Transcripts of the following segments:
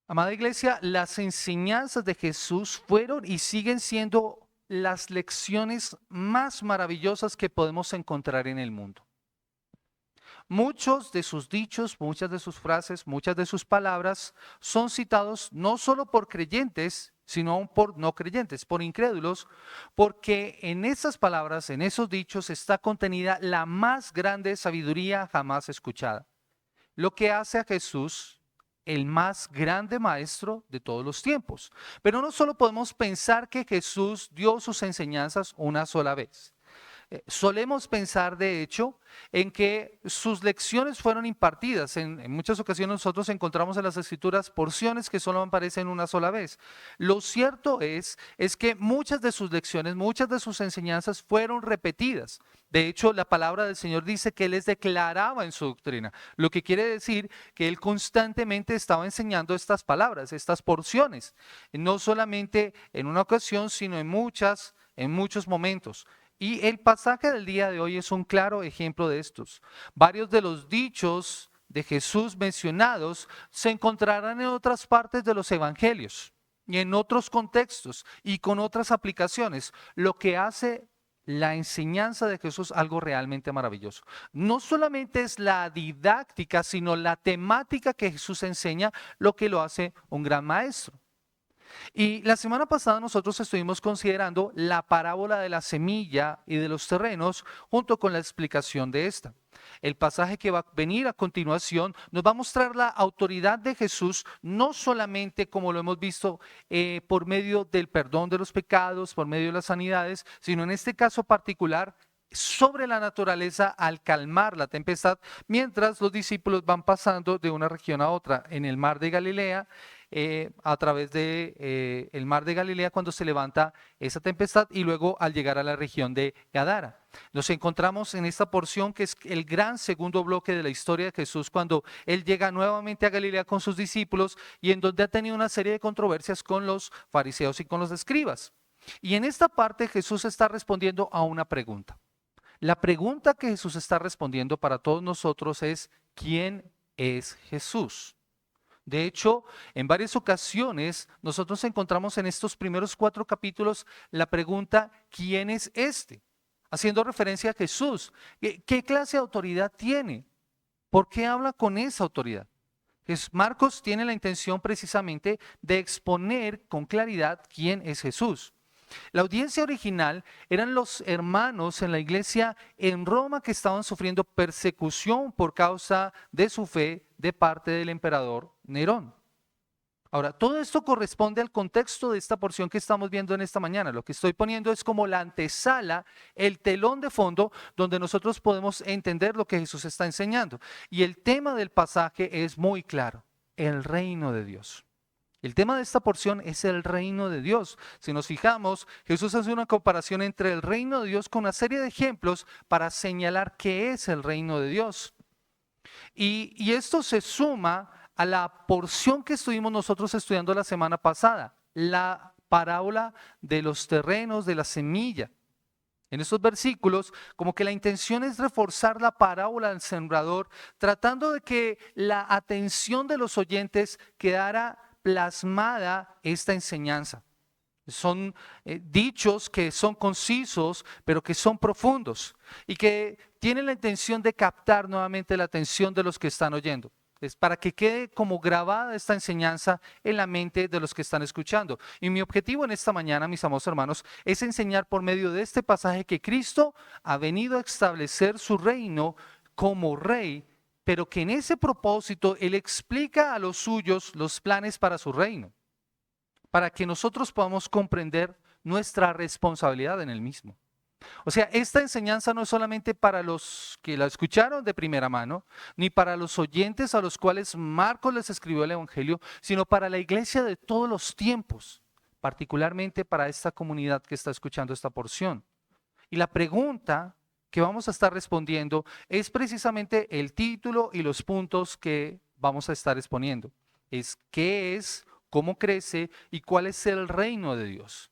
Amada iglesia, las enseñanzas de Jesús fueron y siguen siendo las lecciones más maravillosas que podemos encontrar en el mundo. Muchos de sus dichos, muchas de sus frases, muchas de sus palabras son citados no solo por creyentes, sino aún por no creyentes, por incrédulos, porque en esas palabras, en esos dichos está contenida la más grande sabiduría jamás escuchada. Lo que hace a Jesús el más grande maestro de todos los tiempos. Pero no solo podemos pensar que Jesús dio sus enseñanzas una sola vez. Solemos pensar, de hecho, en que sus lecciones fueron impartidas. En muchas ocasiones nosotros encontramos en las Escrituras porciones que solo aparecen una sola vez. Lo cierto es que muchas de sus lecciones, muchas de sus enseñanzas fueron repetidas. De hecho, la palabra del Señor dice que Él les declaraba en su doctrina, lo que quiere decir que Él constantemente estaba enseñando estas palabras, estas porciones, no solamente en una ocasión, sino en muchos momentos. Y el pasaje del día de hoy es un claro ejemplo de estos. Varios de los dichos de Jesús mencionados se encontrarán en otras partes de los evangelios y en otros contextos y con otras aplicaciones, lo que hace la enseñanza de Jesús algo realmente maravilloso. No solamente es la didáctica, sino la temática que Jesús enseña lo que lo hace un gran maestro. Y la semana pasada nosotros estuvimos considerando la parábola de la semilla y de los terrenos junto con la explicación de esta. El pasaje que va a venir a continuación nos va a mostrar la autoridad de Jesús, no solamente como lo hemos visto por medio del perdón de los pecados, por medio de las sanidades, sino en este caso particular sobre la naturaleza al calmar la tempestad, mientras los discípulos van pasando de una región a otra en el mar de Galilea, a través de el mar de Galilea cuando se levanta esa tempestad y luego al llegar a la región de Gadara. Nos encontramos en esta porción que es el gran segundo bloque de la historia de Jesús cuando Él llega nuevamente a Galilea con sus discípulos y en donde ha tenido una serie de controversias con los fariseos y con los escribas. Y en esta parte Jesús está respondiendo a una pregunta. La pregunta que Jesús está respondiendo para todos nosotros es: ¿quién es Jesús? De hecho, en varias ocasiones nosotros encontramos en estos primeros 4 capítulos la pregunta: ¿quién es este? Haciendo referencia a Jesús. ¿Qué clase de autoridad tiene? ¿Por qué habla con esa autoridad? Marcos tiene la intención precisamente de exponer con claridad quién es Jesús. La audiencia original eran los hermanos en la iglesia en Roma que estaban sufriendo persecución por causa de su fe de parte del emperador Nerón. Ahora, todo esto corresponde al contexto de esta porción que estamos viendo en esta mañana. Lo que estoy poniendo es como la antesala, el telón de fondo, donde nosotros podemos entender lo que Jesús está enseñando. Y el tema del pasaje es muy claro: el reino de Dios. El tema de esta porción es el reino de Dios. Si nos fijamos, Jesús hace una comparación entre el reino de Dios con una serie de ejemplos para señalar qué es el reino de Dios. Y esto se suma a la porción que estuvimos nosotros estudiando la semana pasada, la parábola de los terrenos, de la semilla. En estos versículos, como que la intención es reforzar la parábola del sembrador, tratando de que la atención de los oyentes quedara plasmada esta enseñanza. Son dichos que son concisos, pero que son profundos y que tienen la intención de captar nuevamente la atención de los que están oyendo. Es para que quede como grabada esta enseñanza en la mente de los que están escuchando. Y mi objetivo en esta mañana, mis amados hermanos, es enseñar por medio de este pasaje que Cristo ha venido a establecer su reino como rey, pero que en ese propósito Él explica a los suyos los planes para su reino, para que nosotros podamos comprender nuestra responsabilidad en el mismo. O sea, esta enseñanza no es solamente para los que la escucharon de primera mano, ni para los oyentes a los cuales Marcos les escribió el Evangelio, sino para la iglesia de todos los tiempos, particularmente para esta comunidad que está escuchando esta porción. Y la pregunta que vamos a estar respondiendo es precisamente el título y los puntos que vamos a estar exponiendo. Es: ¿qué es? ¿Cómo crece? ¿Y cuál es el reino de Dios?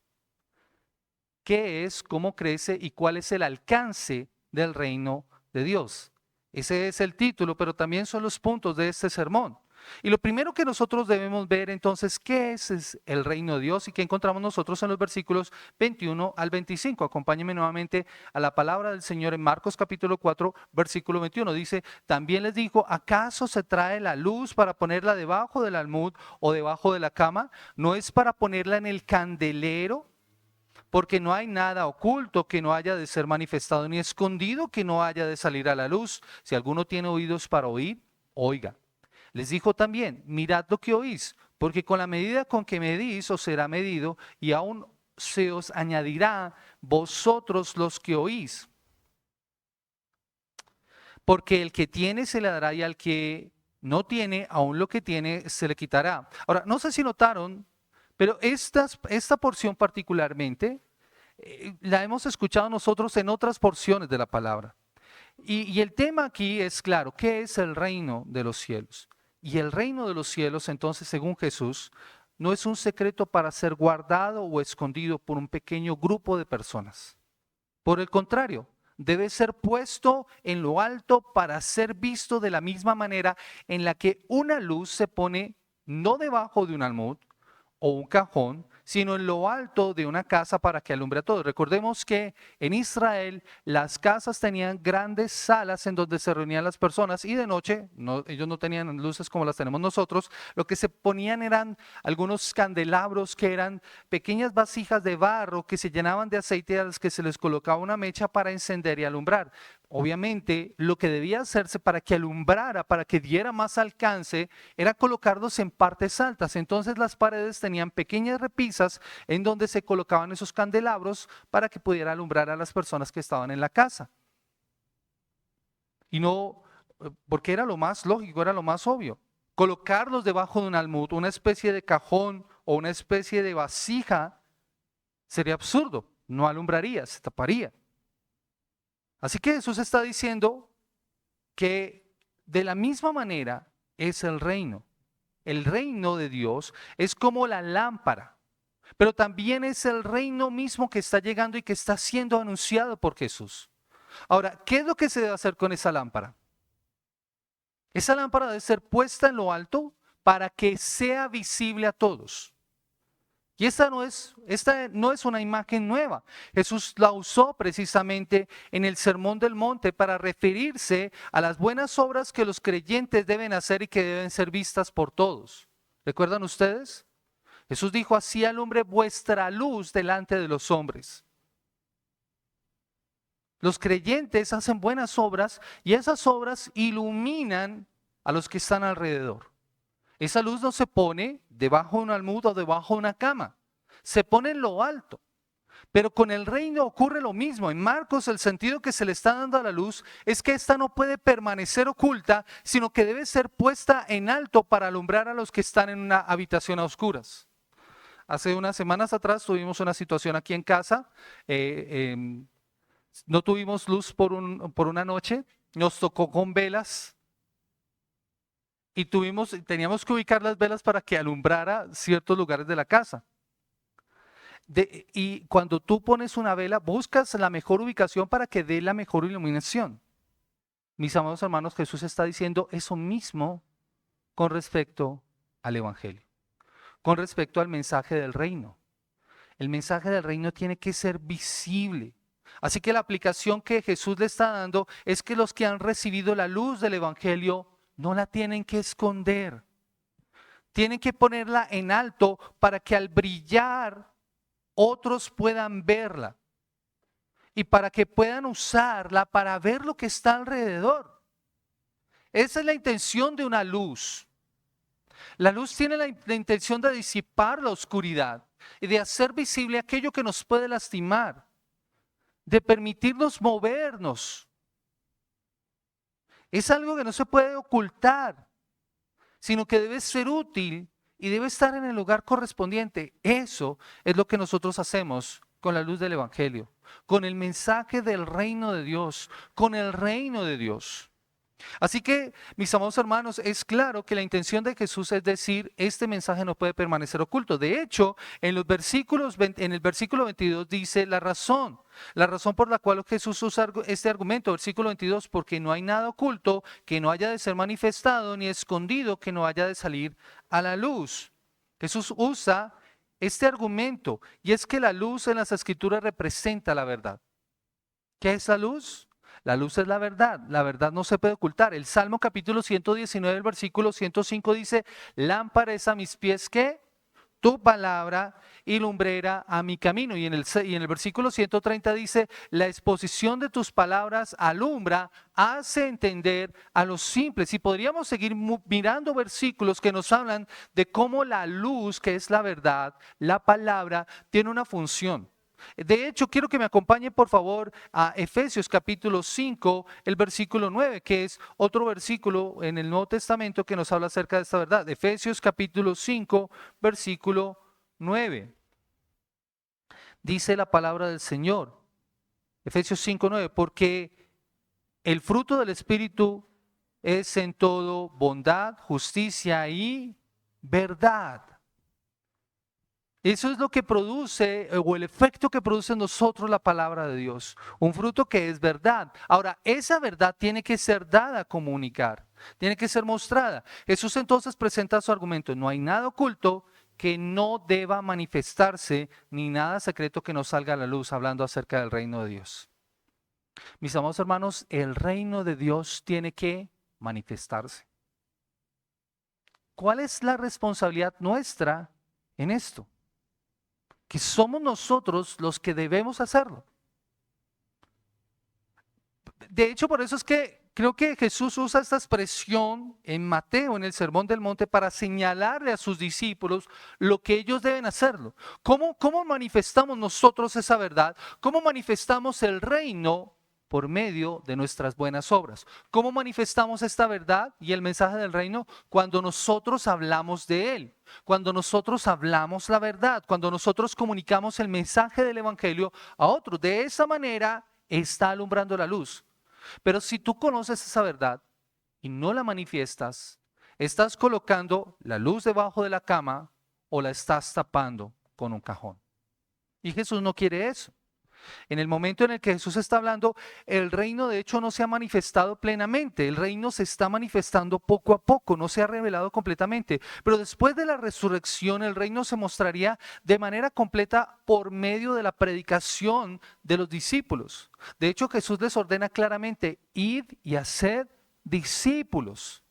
¿Qué es? ¿Cómo crece? ¿Y cuál es el alcance del reino de Dios? Ese es el título, pero también son los puntos de este sermón. Y lo primero que nosotros debemos ver entonces, ¿qué es el reino de Dios? Y qué encontramos nosotros en los versículos 21 al 25. Acompáñenme nuevamente a la palabra del Señor en Marcos capítulo 4, versículo 21. Dice, también les dijo, ¿acaso se trae la luz para ponerla debajo del almud o debajo de la cama? ¿No es para ponerla en el candelero? Porque no hay nada oculto que no haya de ser manifestado, ni escondido que no haya de salir a la luz. Si alguno tiene oídos para oír, oiga. Les dijo también, mirad lo que oís, porque con la medida con que medís os será medido, y aún se os añadirá vosotros los que oís. Porque el que tiene se le dará, y al que no tiene, aún lo que tiene se le quitará. Ahora, no sé si notaron, pero esta porción particularmente la hemos escuchado nosotros en otras porciones de la palabra. Y el tema aquí es claro, ¿qué es el reino de los cielos? Y el reino de los cielos, entonces, según Jesús, no es un secreto para ser guardado o escondido por un pequeño grupo de personas. Por el contrario, debe ser puesto en lo alto para ser visto de la misma manera en la que una luz se pone no debajo de un almud o un cajón, sino en lo alto de una casa para que alumbre a todos. Recordemos que en Israel las casas tenían grandes salas en donde se reunían las personas y de noche, ellos no tenían luces como las tenemos nosotros, lo que se ponían eran algunos candelabros que eran pequeñas vasijas de barro que se llenaban de aceite a las que se les colocaba una mecha para encender y alumbrar. Obviamente, lo que debía hacerse para que alumbrara, para que diera más alcance, era colocarlos en partes altas. Entonces las paredes tenían pequeñas repisas en donde se colocaban esos candelabros para que pudiera alumbrar a las personas que estaban en la casa. Y no, porque era lo más lógico, era lo más obvio. Colocarlos debajo de un almud, una especie de cajón o una especie de vasija, sería absurdo, no alumbraría, se taparía. Así que Jesús está diciendo que de la misma manera es el reino. El reino de Dios es como la lámpara, pero también es el reino mismo que está llegando y que está siendo anunciado por Jesús. Ahora, ¿qué es lo que se debe hacer con esa lámpara? Esa lámpara debe ser puesta en lo alto para que sea visible a todos. Y esta no es una imagen nueva. Jesús la usó precisamente en el Sermón del Monte para referirse a las buenas obras que los creyentes deben hacer y que deben ser vistas por todos. ¿Recuerdan ustedes? Jesús dijo, así alumbre vuestra luz delante de los hombres. Los creyentes hacen buenas obras y esas obras iluminan a los que están alrededor. Esa luz no se pone debajo de un almud o debajo de una cama, se pone en lo alto. Pero con el reino ocurre lo mismo. En Marcos el sentido que se le está dando a la luz es que ésta no puede permanecer oculta, sino que debe ser puesta en alto para alumbrar a los que están en una habitación a oscuras. Hace unas semanas atrás tuvimos una situación aquí en casa, no tuvimos luz por una noche, nos tocó con velas. Y teníamos que ubicar las velas para que alumbrara ciertos lugares de la casa. Y cuando tú pones una vela, buscas la mejor ubicación para que dé la mejor iluminación. Mis amados hermanos, Jesús está diciendo eso mismo con respecto al Evangelio, con respecto al mensaje del reino. El mensaje del reino tiene que ser visible. Así que la aplicación que Jesús le está dando es que los que han recibido la luz del Evangelio no la tienen que esconder. Tienen que ponerla en alto para que al brillar otros puedan verla y para que puedan usarla para ver lo que está alrededor. Esa es la intención de una luz. La luz tiene la intención de disipar la oscuridad y de hacer visible aquello que nos puede lastimar, de permitirnos movernos. Es algo que no se puede ocultar, sino que debe ser útil y debe estar en el lugar correspondiente. Eso es lo que nosotros hacemos con la luz del Evangelio, con el mensaje del reino de Dios, con el reino de Dios. Así que, mis amados hermanos, es claro que la intención de Jesús es decir, este mensaje no puede permanecer oculto. De hecho, en los versículos, en el versículo 22 dice la razón por la cual Jesús usa este argumento, versículo 22, porque no hay nada oculto que no haya de ser manifestado, ni escondido que no haya de salir a la luz. Jesús usa este argumento, y es que la luz en las Escrituras representa la verdad. ¿Qué es la luz? La luz es la verdad no se puede ocultar. El Salmo capítulo 119, el versículo 105 dice, lámpara es a mis pies, ¿qué? Tu palabra y lumbrera a mi camino. Y en el versículo 130 dice, la exposición de tus palabras alumbra, hace entender a los simples. Y podríamos seguir mirando versículos que nos hablan de cómo la luz, que es la verdad, la palabra, tiene una función. De hecho, quiero que me acompañe por favor a Efesios capítulo 5, el versículo 9, que es otro versículo en el Nuevo Testamento que nos habla acerca de esta verdad. Efesios capítulo 5, versículo 9. Dice la palabra del Señor, Efesios 5, 9, porque el fruto del Espíritu es en todo bondad, justicia y verdad. Eso es lo que produce, o el efecto que produce en nosotros la palabra de Dios. Un fruto que es verdad. Ahora, esa verdad tiene que ser dada a comunicar, tiene que ser mostrada. Jesús entonces presenta su argumento. No hay nada oculto que no deba manifestarse, ni nada secreto que no salga a la luz, hablando acerca del reino de Dios. Mis amados hermanos, el reino de Dios tiene que manifestarse. ¿Cuál es la responsabilidad nuestra en esto? Que somos nosotros los que debemos hacerlo. De hecho, por eso es que creo que Jesús usa esta expresión en Mateo, en el Sermón del Monte, para señalarle a sus discípulos lo que ellos deben hacerlo. ¿Cómo manifestamos nosotros esa verdad? ¿Cómo manifestamos el reino? Por medio de nuestras buenas obras. ¿Cómo manifestamos esta verdad y el mensaje del reino? Cuando nosotros hablamos de él, cuando nosotros hablamos la verdad, cuando nosotros comunicamos el mensaje del evangelio a otros. De esa manera está alumbrando la luz. Pero si tú conoces esa verdad y no la manifiestas, estás colocando la luz debajo de la cama o la estás tapando con un cajón. Y Jesús no quiere eso. En el momento en el que Jesús está hablando, el reino de hecho no se ha manifestado plenamente, el reino se está manifestando poco a poco, no se ha revelado completamente, pero después de la resurrección el reino se mostraría de manera completa por medio de la predicación de los discípulos. De hecho, Jesús les ordena claramente, id y haced discípulos.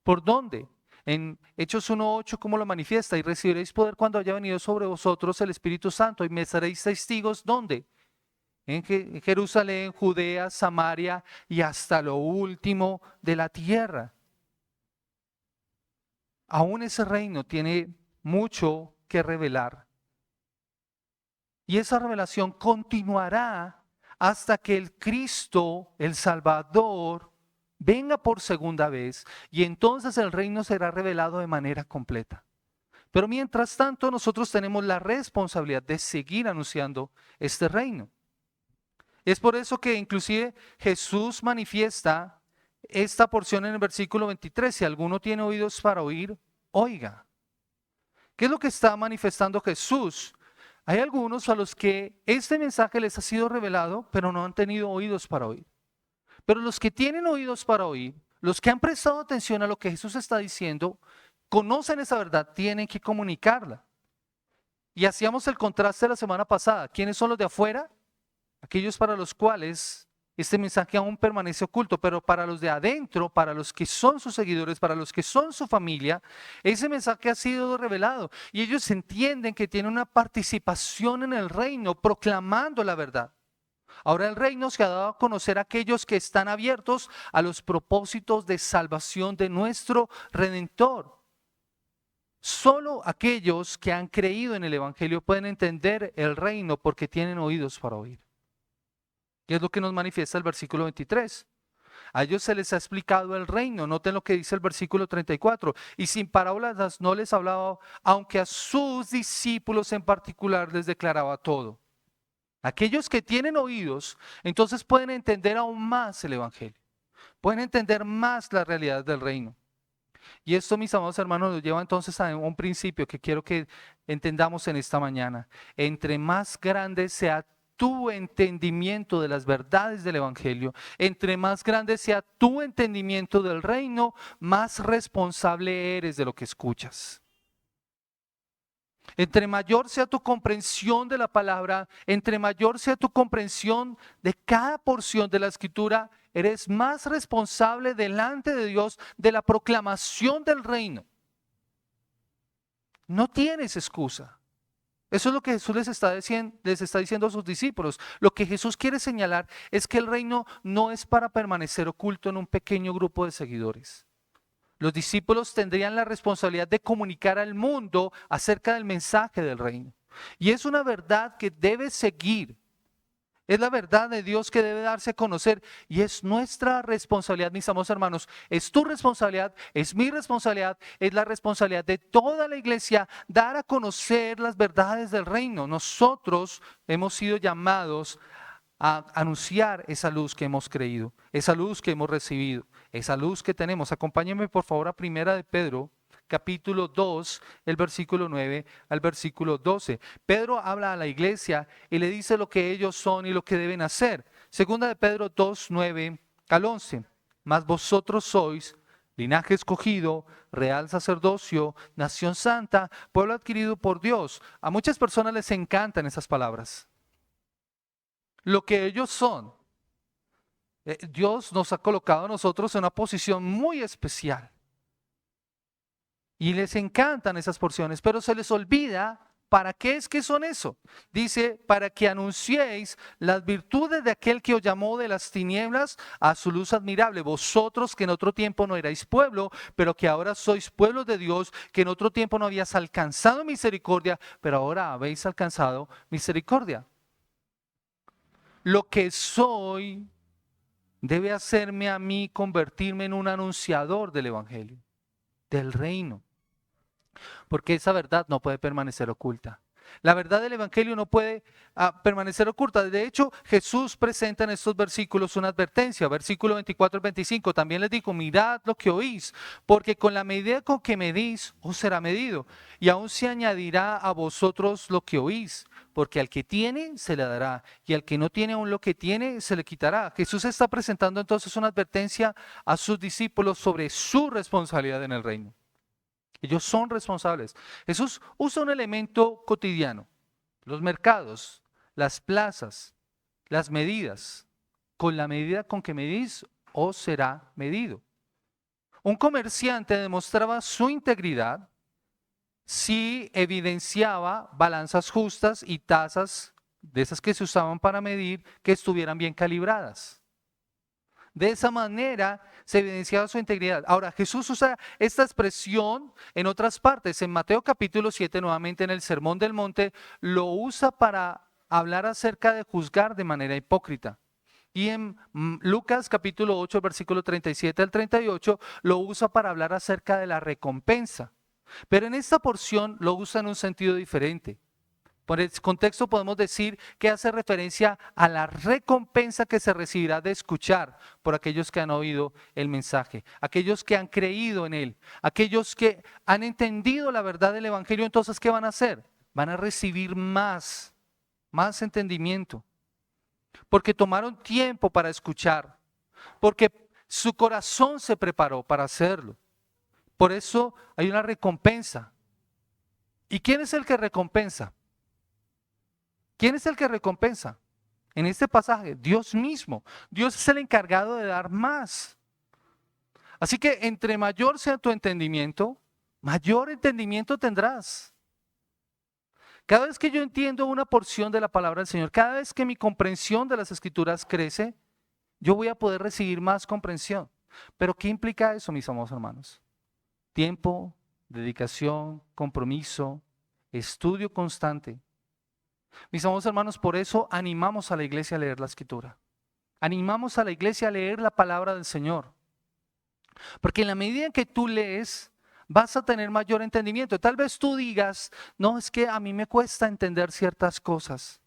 ¿Por dónde? En Hechos 1:8, ¿cómo lo manifiesta? Y recibiréis poder cuando haya venido sobre vosotros el Espíritu Santo y me seréis testigos, ¿dónde? En Jerusalén, Judea, Samaria y hasta lo último de la tierra. Aún ese reino tiene mucho que revelar. Y esa revelación continuará hasta que el Cristo, el Salvador, venga por segunda vez y entonces el reino será revelado de manera completa. Pero mientras tanto nosotros tenemos la responsabilidad de seguir anunciando este reino. Es por eso que inclusive Jesús manifiesta esta porción en el versículo 23, si alguno tiene oídos para oír, oiga. ¿Qué es lo que está manifestando Jesús? Hay algunos a los que este mensaje les ha sido revelado, pero no han tenido oídos para oír. Pero los que tienen oídos para oír, los que han prestado atención a lo que Jesús está diciendo, conocen esa verdad, tienen que comunicarla. Y hacíamos el contraste la semana pasada. ¿Quiénes son los de afuera? Aquellos para los cuales este mensaje aún permanece oculto, pero para los de adentro, para los que son sus seguidores, para los que son su familia, ese mensaje ha sido revelado. Y ellos entienden que tienen una participación en el reino, proclamando la verdad. Ahora el reino se ha dado a conocer a aquellos que están abiertos a los propósitos de salvación de nuestro Redentor. Solo aquellos que han creído en el Evangelio pueden entender el reino porque tienen oídos para oír. Y es lo que nos manifiesta el versículo 23. A ellos se les ha explicado el reino. Noten lo que dice el versículo 34. Y sin parábolas no les hablaba, aunque a sus discípulos en particular les declaraba todo. Aquellos que tienen oídos, entonces pueden entender aún más el Evangelio. pueden entender más la realidad del reino. Y esto, mis amados hermanos, nos lleva entonces a un principio que quiero que entendamos en esta mañana. Entre más grande sea tu entendimiento de las verdades del Evangelio, entre más grande sea tu entendimiento del reino, más responsable eres de lo que escuchas. Entre mayor sea tu comprensión de la palabra, entre mayor sea tu comprensión de cada porción de la Escritura, eres más responsable delante de Dios de la proclamación del reino. No tienes excusa. Eso es lo que Jesús les está diciendo a sus discípulos. Lo que Jesús quiere señalar es que el reino no es para permanecer oculto en un pequeño grupo de seguidores. Los discípulos tendrían la responsabilidad de comunicar al mundo acerca del mensaje del reino. Y es una verdad que debe seguir. Es la verdad de Dios que debe darse a conocer. Y es nuestra responsabilidad, mis amados hermanos. Es tu responsabilidad, es mi responsabilidad, es la responsabilidad de toda la iglesia dar a conocer las verdades del reino. Nosotros hemos sido llamados a anunciar esa luz que hemos creído, esa luz que hemos recibido, esa luz que tenemos. Acompáñenme por favor a Primera de Pedro, capítulo 2, el versículo 9 al versículo 12. Pedro habla a la iglesia y le dice lo que ellos son y lo que deben hacer. Segunda de Pedro 2, 9 al 11. Mas vosotros sois linaje escogido, real sacerdocio, nación santa, pueblo adquirido por Dios. A muchas personas les encantan esas palabras. Lo que ellos son. Dios nos ha colocado a nosotros en una posición muy especial. Y les encantan esas porciones, pero se les olvida para qué es que son eso. Dice, para que anunciéis las virtudes de aquel que os llamó de las tinieblas a su luz admirable. Vosotros que en otro tiempo no erais pueblo, pero que ahora sois pueblo de Dios, que en otro tiempo no habías alcanzado misericordia, pero ahora habéis alcanzado misericordia. Lo que soy debe hacerme a mí convertirme en un anunciador del Evangelio, del reino. Porque esa verdad no puede permanecer oculta. La verdad del Evangelio no puede permanecer oculta. De hecho, Jesús presenta en estos versículos una advertencia. Versículo 24 al 25. También les dijo, mirad lo que oís, porque con la medida con que medís, os será medido. Y aún se añadirá a vosotros lo que oís. Porque al que tiene, se le dará. Y al que no tiene aún lo que tiene, se le quitará. Jesús está presentando entonces una advertencia a sus discípulos sobre su responsabilidad en el reino. Ellos son responsables. Jesús usa un elemento cotidiano, los mercados, las plazas, las medidas. Con la medida con que medís, os será medido. Un comerciante demostraba su integridad si evidenciaba balanzas justas y tazas de esas que se usaban para medir que estuvieran bien calibradas. De esa manera se evidenciaba su integridad. Ahora, Jesús usa esta expresión en otras partes. En Mateo capítulo 7, nuevamente en el Sermón del Monte, lo usa para hablar acerca de juzgar de manera hipócrita. Y en Lucas capítulo 8, versículo 37 al 38, lo usa para hablar acerca de la recompensa. Pero en esta porción lo usa en un sentido diferente. Por el contexto podemos decir que hace referencia a la recompensa que se recibirá de escuchar por aquellos que han oído el mensaje, aquellos que han creído en él, aquellos que han entendido la verdad del Evangelio. Entonces, ¿qué van a hacer? Van a recibir más entendimiento, porque tomaron tiempo para escuchar, porque su corazón se preparó para hacerlo. Por eso hay una recompensa. ¿Y quién es el que recompensa? ¿Quién es el que recompensa? En este pasaje, Dios mismo. Dios es el encargado de dar más. Así que entre mayor sea tu entendimiento, mayor entendimiento tendrás. Cada vez que yo entiendo una porción de la palabra del Señor, cada vez que mi comprensión de las Escrituras crece, yo voy a poder recibir más comprensión. Pero ¿qué implica eso, mis amados hermanos? Tiempo, dedicación, compromiso, estudio constante. Mis amados hermanos, por eso animamos a la iglesia a leer la Escritura. Animamos a la iglesia a leer la palabra del Señor. Porque en la medida en que tú lees, vas a tener mayor entendimiento. Tal vez tú digas, no, es que a mí me cuesta entender ciertas cosas.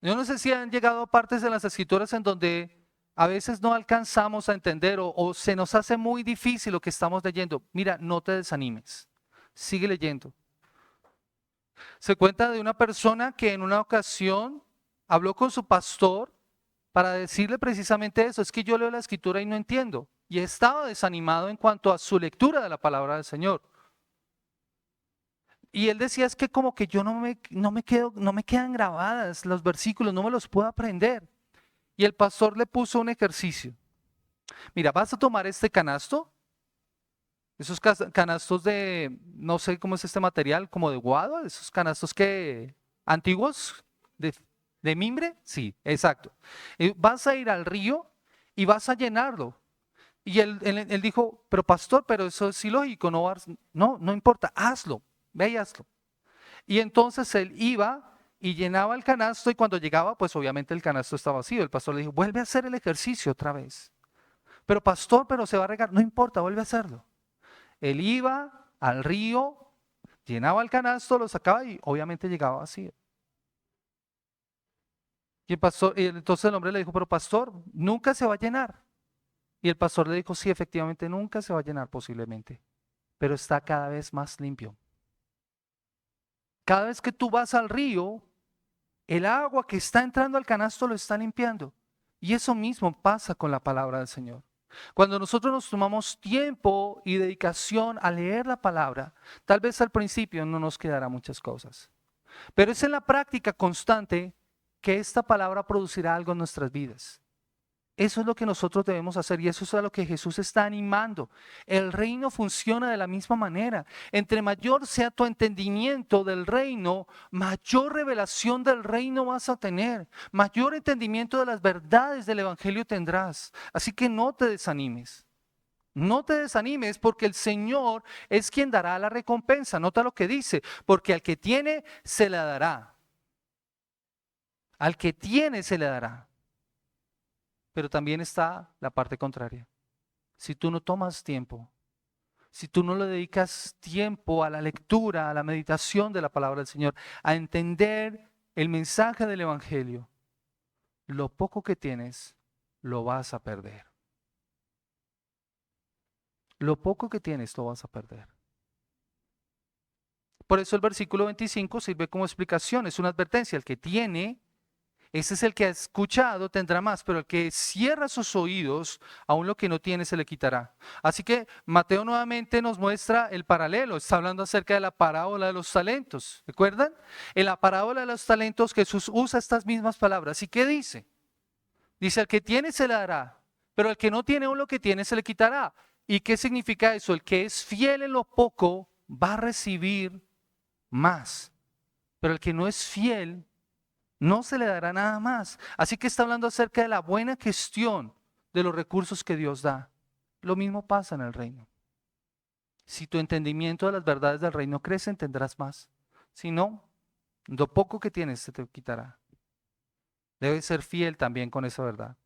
Yo no sé si han llegado a partes de las Escrituras en donde a veces no alcanzamos a entender o se nos hace muy difícil lo que estamos leyendo. Mira, no te desanimes, sigue leyendo. Se cuenta de una persona que en una ocasión habló con su pastor para decirle precisamente eso, es que yo leo la escritura y no entiendo. Y estaba desanimado en cuanto a su lectura de la palabra del Señor. Y él decía, es que como que yo no me quedan grabadas los versículos, no me los puedo aprender. Y el pastor le puso un ejercicio. Mira, vas a tomar este canasto, esos canastos de, no sé cómo es este material, como de guado, esos canastos que antiguos, de mimbre, sí, exacto. Vas a ir al río y vas a llenarlo. Y él dijo, pero pastor, pero eso es ilógico, no importa, hazlo, ve y hazlo. Y entonces él iba y llenaba el canasto y cuando llegaba, pues obviamente el canasto estaba vacío. El pastor le dijo, vuelve a hacer el ejercicio otra vez. Pero pastor, pero se va a regar, no importa, vuelve a hacerlo. Él iba al río, llenaba el canasto, lo sacaba y obviamente llegaba vacío. Y entonces el hombre le dijo, pero pastor, nunca se va a llenar. Y el pastor le dijo, sí, efectivamente, nunca se va a llenar posiblemente, pero está cada vez más limpio. Cada vez que tú vas al río, el agua que está entrando al canasto lo está limpiando. Y eso mismo pasa con la palabra del Señor. Cuando nosotros nos tomamos tiempo y dedicación a leer la palabra, tal vez al principio no nos quedará muchas cosas, pero es en la práctica constante que esta palabra producirá algo en nuestras vidas. Eso es lo que nosotros debemos hacer y eso es a lo que Jesús está animando. El reino funciona de la misma manera. Entre mayor sea tu entendimiento del reino, mayor revelación del reino vas a tener. Mayor entendimiento de las verdades del evangelio tendrás. Así que no te desanimes. No te desanimes porque el Señor es quien dará la recompensa. Nota lo que dice, porque al que tiene se le dará. Al que tiene se le dará. Pero también está la parte contraria. Si tú no tomas tiempo, si tú no le dedicas tiempo a la lectura, a la meditación de la palabra del Señor, a entender el mensaje del Evangelio, lo poco que tienes lo vas a perder. Lo poco que tienes lo vas a perder. Por eso el versículo 25 sirve como explicación, es una advertencia. El que tiene, ese es el que ha escuchado, tendrá más, pero el que cierra sus oídos, aún lo que no tiene se le quitará. Así que Mateo nuevamente nos muestra el paralelo, está hablando acerca de la parábola de los talentos. ¿Recuerdan? En la parábola de los talentos Jesús usa estas mismas palabras. ¿Y qué dice? Dice, el que tiene se le dará, pero el que no tiene aún lo que tiene se le quitará. ¿Y qué significa eso? El que es fiel en lo poco va a recibir más, pero el que no es fiel no se le dará nada más. Así que está hablando acerca de la buena gestión de los recursos que Dios da. Lo mismo pasa en el reino. Si tu entendimiento de las verdades del reino crece, tendrás más. Si no, lo poco que tienes se te quitará. Debes ser fiel también con esa verdad.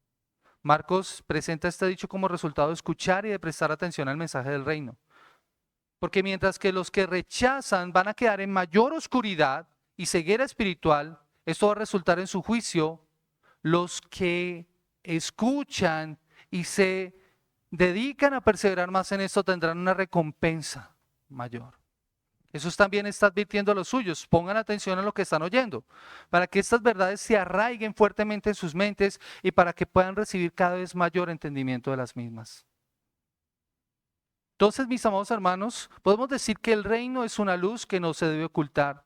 Marcos presenta este dicho como resultado de escuchar y de prestar atención al mensaje del reino. Porque mientras que los que rechazan van a quedar en mayor oscuridad y ceguera espiritual, esto va a resultar en su juicio. Los que escuchan y se dedican a perseverar más en esto tendrán una recompensa mayor. Jesús también está advirtiendo a los suyos, pongan atención a lo que están oyendo, para que estas verdades se arraiguen fuertemente en sus mentes y para que puedan recibir cada vez mayor entendimiento de las mismas. Entonces, mis amados hermanos, podemos decir que el reino es una luz que no se debe ocultar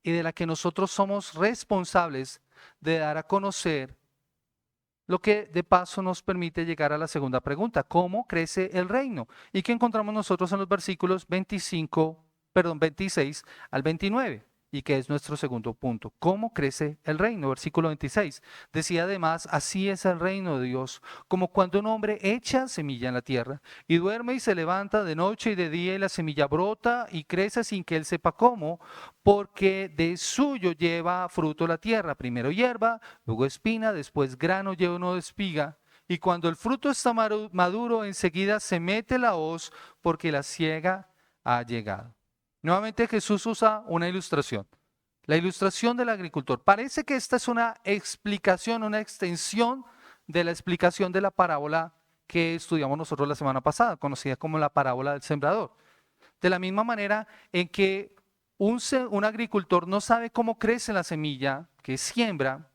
y de la que nosotros somos responsables de dar a conocer, lo que de paso nos permite llegar a la segunda pregunta: ¿cómo crece el reino? Y que encontramos nosotros en los versículos 26 al 29, y que es nuestro segundo punto. ¿Cómo crece el reino? Versículo 26. Decía además, así es el reino de Dios, como cuando un hombre echa semilla en la tierra y duerme y se levanta de noche y de día y la semilla brota y crece sin que él sepa cómo, porque de suyo lleva fruto la tierra, primero hierba, luego espina, después grano lleno de espiga. Y cuando el fruto está maduro, enseguida se mete la hoz, porque la siega ha llegado. Nuevamente Jesús usa una ilustración, la ilustración del agricultor. Parece que esta es una explicación, una extensión de la explicación de la parábola que estudiamos nosotros la semana pasada, conocida como la parábola del sembrador. De la misma manera en que un agricultor no sabe cómo crece la semilla que siembra,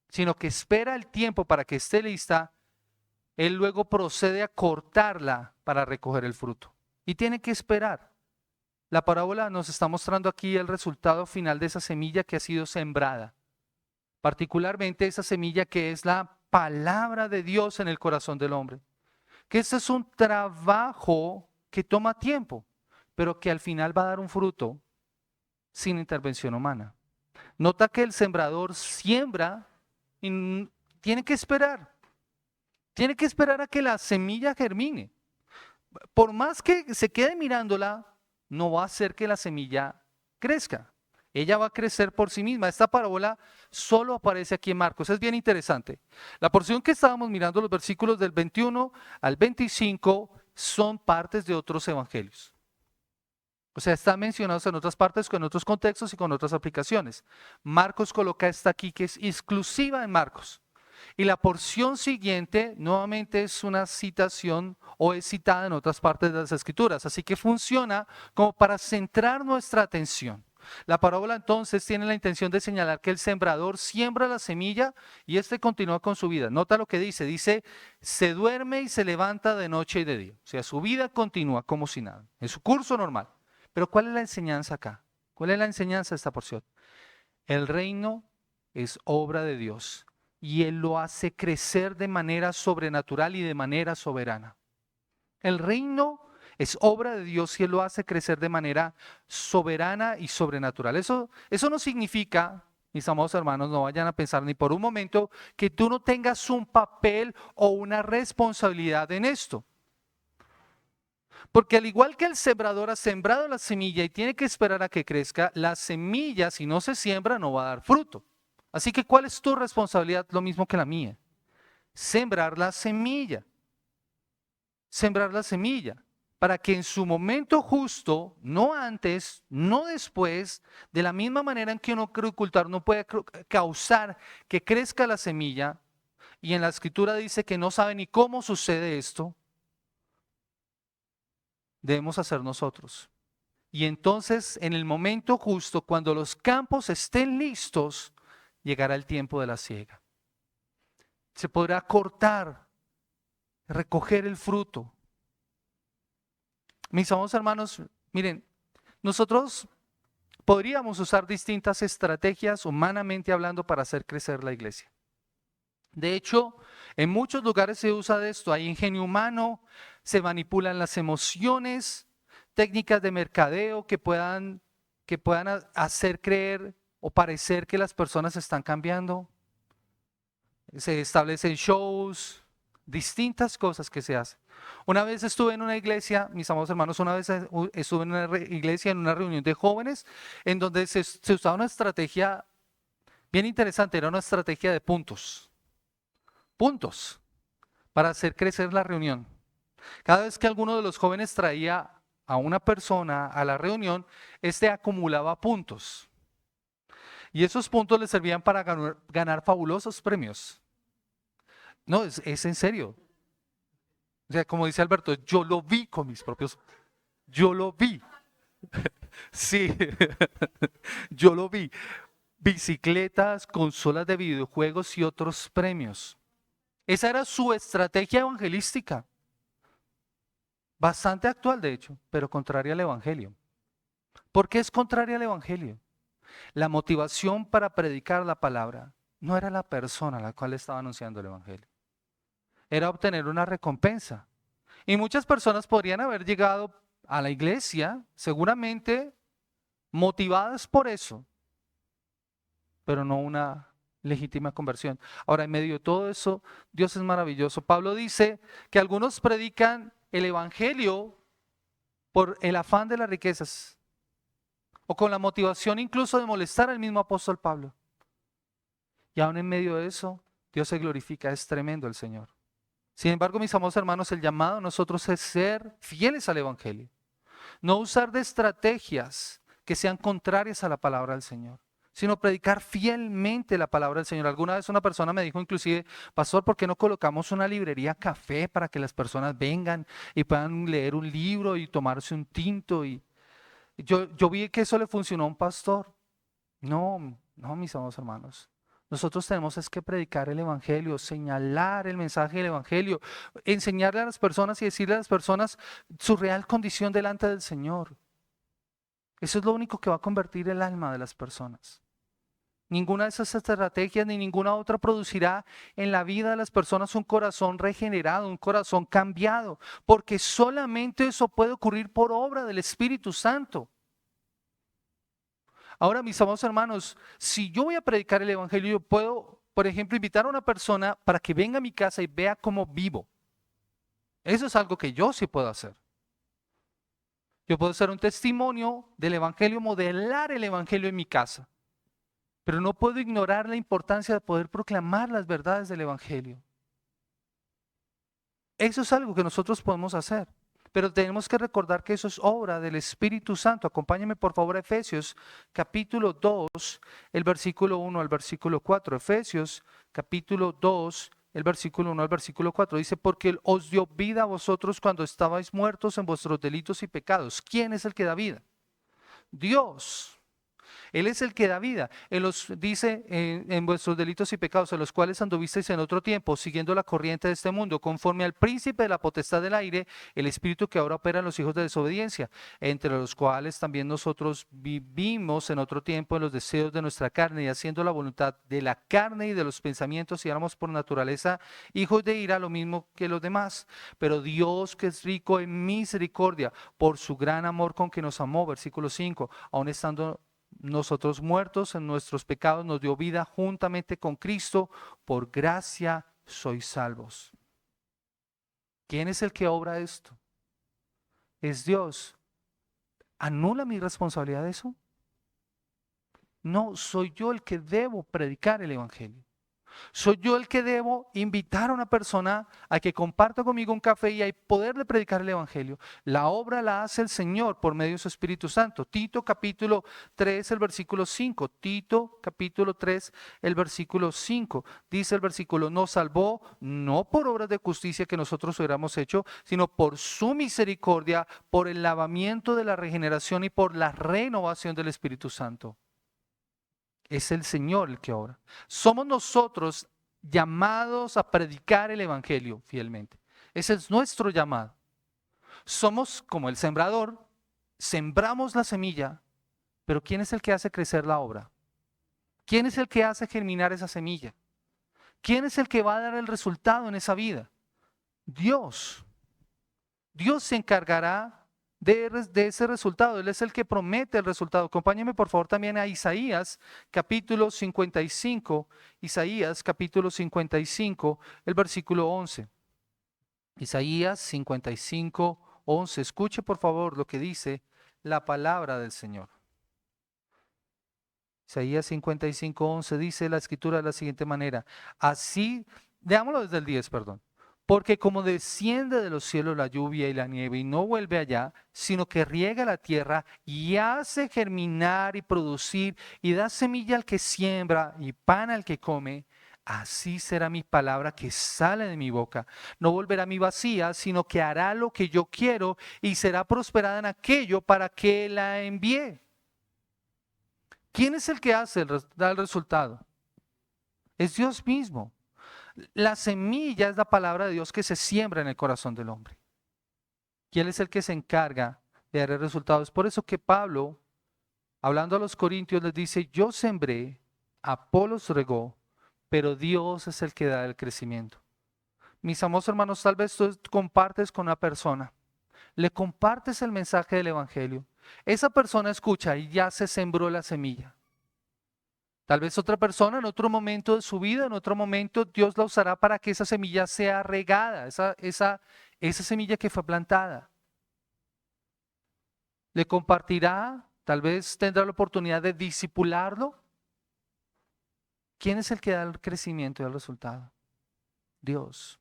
sino que espera el tiempo para que esté lista, él luego procede a cortarla para recoger el fruto. Y tiene que esperar. La parábola nos está mostrando aquí el resultado final de esa semilla que ha sido sembrada. Particularmente esa semilla que es la palabra de Dios en el corazón del hombre. Que este es un trabajo que toma tiempo, pero que al final va a dar un fruto sin intervención humana. Nota que el sembrador siembra y tiene que esperar. Tiene que esperar a que la semilla germine. Por más que se quede mirándola, no va a hacer que la semilla crezca. Ella va a crecer por sí misma. Esta parábola solo aparece aquí en Marcos. Es bien interesante. La porción que estábamos mirando, los versículos del 21 al 25, son partes de otros evangelios. O sea, están mencionados en otras partes, con otros contextos y con otras aplicaciones. Marcos coloca esta aquí que es exclusiva en Marcos. Y la porción siguiente nuevamente es una citación o es citada en otras partes de las Escrituras. Así que funciona como para centrar nuestra atención. La parábola entonces tiene la intención de señalar que el sembrador siembra la semilla y éste continúa con su vida. Nota lo que dice, se duerme y se levanta de noche y de día. O sea, su vida continúa como si nada, en su curso normal. Pero ¿cuál es la enseñanza acá? ¿Cuál es la enseñanza de esta porción? El reino es obra de Dios y Él lo hace crecer de manera sobrenatural y de manera soberana. El reino es obra de Dios y Él lo hace crecer de manera soberana y sobrenatural. Eso no significa, mis amados hermanos, no vayan a pensar ni por un momento que tú no tengas un papel o una responsabilidad en esto. Porque al igual que el sembrador ha sembrado la semilla y tiene que esperar a que crezca, la semilla, si no se siembra, no va a dar fruto. Así que, ¿cuál es tu responsabilidad? Lo mismo que la mía. Sembrar la semilla. Sembrar la semilla. Para que en su momento justo, no antes, no después, de la misma manera en que un agricultor no puede causar que crezca la semilla, y en la Escritura dice que no sabe ni cómo sucede esto, debemos hacer nosotros. Y entonces, en el momento justo, cuando los campos estén listos, llegará el tiempo de la siega. Se podrá cortar, recoger el fruto. Mis amados hermanos, miren, nosotros podríamos usar distintas estrategias humanamente hablando para hacer crecer la iglesia. De hecho, en muchos lugares se usa de esto, hay ingenio humano, se manipulan las emociones, técnicas de mercadeo que puedan hacer creer o parecer que las personas están cambiando. Se establecen shows, distintas cosas que se hacen. Una vez estuve en una iglesia, mis amados hermanos, una vez estuve en una iglesia, en una reunión de jóvenes, en donde se usaba una estrategia bien interesante, era una estrategia de puntos, para hacer crecer la reunión. Cada vez que alguno de los jóvenes traía a una persona a la reunión, este acumulaba puntos. Y esos puntos le servían para ganar fabulosos premios. No, es en serio. O sea, como dice Alberto, yo lo vi con mis propios... Yo lo vi. Sí, yo lo vi. Bicicletas, consolas de videojuegos y otros premios. Esa era su estrategia evangelística. Bastante actual, de hecho, pero contraria al Evangelio. ¿Por qué es contraria al Evangelio? La motivación para predicar la palabra no era la persona a la cual estaba anunciando el Evangelio. Era obtener una recompensa. Y muchas personas podrían haber llegado a la iglesia, seguramente motivadas por eso, pero no una legítima conversión. Ahora, en medio de todo eso, Dios es maravilloso. Pablo dice que algunos predican el Evangelio por el afán de las riquezas o con la motivación incluso de molestar al mismo apóstol Pablo. Y aún en medio de eso, Dios se glorifica, es tremendo el Señor. Sin embargo, mis amados hermanos, el llamado a nosotros es ser fieles al Evangelio. No usar de estrategias que sean contrarias a la palabra del Señor, sino predicar fielmente la palabra del Señor. Alguna vez una persona me dijo inclusive, pastor, ¿por qué no colocamos una librería café para que las personas vengan y puedan leer un libro y tomarse un tinto? Y yo vi que eso le funcionó a un pastor. No, no, mis amados hermanos. Nosotros tenemos es que predicar el Evangelio, señalar el mensaje del Evangelio, enseñarle a las personas y decirle a las personas su real condición delante del Señor. Eso es lo único que va a convertir el alma de las personas. Ninguna de esas estrategias ni ninguna otra producirá en la vida de las personas un corazón regenerado, un corazón cambiado, porque solamente eso puede ocurrir por obra del Espíritu Santo. Ahora, mis amados hermanos, si yo voy a predicar el Evangelio, yo puedo, por ejemplo, invitar a una persona para que venga a mi casa y vea cómo vivo. Eso es algo que yo sí puedo hacer. Yo puedo ser un testimonio del Evangelio, modelar el Evangelio en mi casa. Pero no puedo ignorar la importancia de poder proclamar las verdades del Evangelio. Eso es algo que nosotros podemos hacer. Pero tenemos que recordar que eso es obra del Espíritu Santo. Acompáñenme por favor a Efesios capítulo 2, el versículo 1 al versículo 4. Efesios capítulo 2, el versículo 1 al versículo 4. Dice, porque Él os dio vida a vosotros cuando estabais muertos en vuestros delitos y pecados. ¿Quién es el que da vida? Dios. Él es el que da vida. Él os dice en vuestros delitos y pecados, en los cuales anduvisteis en otro tiempo, siguiendo la corriente de este mundo, conforme al príncipe de la potestad del aire, el espíritu que ahora opera en los hijos de desobediencia, entre los cuales también nosotros vivimos en otro tiempo en los deseos de nuestra carne y haciendo la voluntad de la carne y de los pensamientos, y éramos por naturaleza hijos de ira, lo mismo que los demás. Pero Dios, que es rico en misericordia, por su gran amor con que nos amó, versículo 5, aun estando nosotros muertos en nuestros pecados, nos dio vida juntamente con Cristo, por gracia sois salvos. ¿Quién es el que obra esto? Es Dios. ¿Anula mi responsabilidad de eso? No, soy yo el que debo predicar el Evangelio. Soy yo el que debo invitar a una persona a que comparta conmigo un café y a poderle predicar el Evangelio. La obra la hace el Señor por medio de su Espíritu Santo. Tito capítulo 3, el versículo 5. Tito capítulo 3, el versículo 5. Dice el versículo, nos salvó no por obras de justicia que nosotros hubiéramos hecho, sino por su misericordia, por el lavamiento de la regeneración y por la renovación del Espíritu Santo. Es el Señor el que obra. Somos nosotros llamados a predicar el Evangelio fielmente. Ese es nuestro llamado. Somos como el sembrador, sembramos la semilla, pero ¿quién es el que hace crecer la obra? ¿Quién es el que hace germinar esa semilla? ¿Quién es el que va a dar el resultado en esa vida? Dios. Dios se encargará de ese resultado. Él es el que promete el resultado. Acompáñenme por favor también a Isaías capítulo 55. Isaías capítulo 55, el versículo 11. Isaías 55, 11. Escuche por favor lo que dice la palabra del Señor. Isaías 55, 11 dice la escritura de la siguiente manera. Así, leámoslo desde el 10, perdón. Porque como desciende de los cielos la lluvia y la nieve y no vuelve allá, sino que riega la tierra y hace germinar y producir y da semilla al que siembra y pan al que come, así será mi palabra que sale de mi boca. No volverá a mí vacía, sino que hará lo que yo quiero y será prosperada en aquello para que la envíe. ¿Quién es el que da el resultado? Es Dios mismo. La semilla es la palabra de Dios que se siembra en el corazón del hombre. Y Él es el que se encarga de dar resultados. Por eso que Pablo, hablando a los corintios, les dice, yo sembré, Apolos regó, pero Dios es el que da el crecimiento. Mis amados hermanos, tal vez tú compartes con una persona, le compartes el mensaje del Evangelio. Esa persona escucha y ya se sembró la semilla. Tal vez otra persona en otro momento de su vida, en otro momento Dios la usará para que esa semilla sea regada, esa semilla que fue plantada. Le compartirá, tal vez tendrá la oportunidad de discipularlo. ¿Quién es el que da el crecimiento y el resultado? Dios.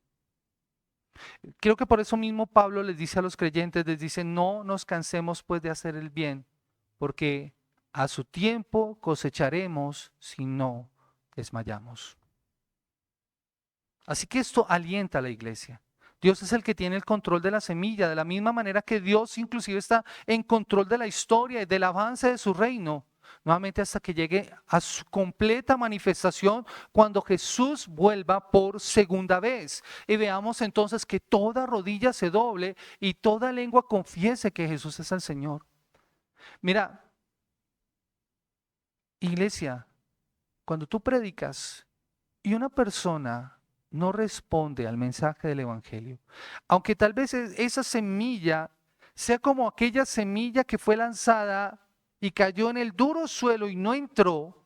Creo que por eso mismo Pablo les dice a los creyentes, les dice, no nos cansemos pues de hacer el bien, porque A su tiempo cosecharemos si no desmayamos. Así que esto alienta a la iglesia. Dios es el que tiene el control de la semilla, de la misma manera que Dios inclusive está en control de la historia y del avance de su reino, nuevamente hasta que llegue a su completa manifestación cuando Jesús vuelva por segunda vez. Y veamos entonces que toda rodilla se doble y toda lengua confiese que Jesús es el Señor. Mira, iglesia, cuando tú predicas y una persona no responde al mensaje del Evangelio, aunque tal vez esa semilla sea como aquella semilla que fue lanzada y cayó en el duro suelo y no entró,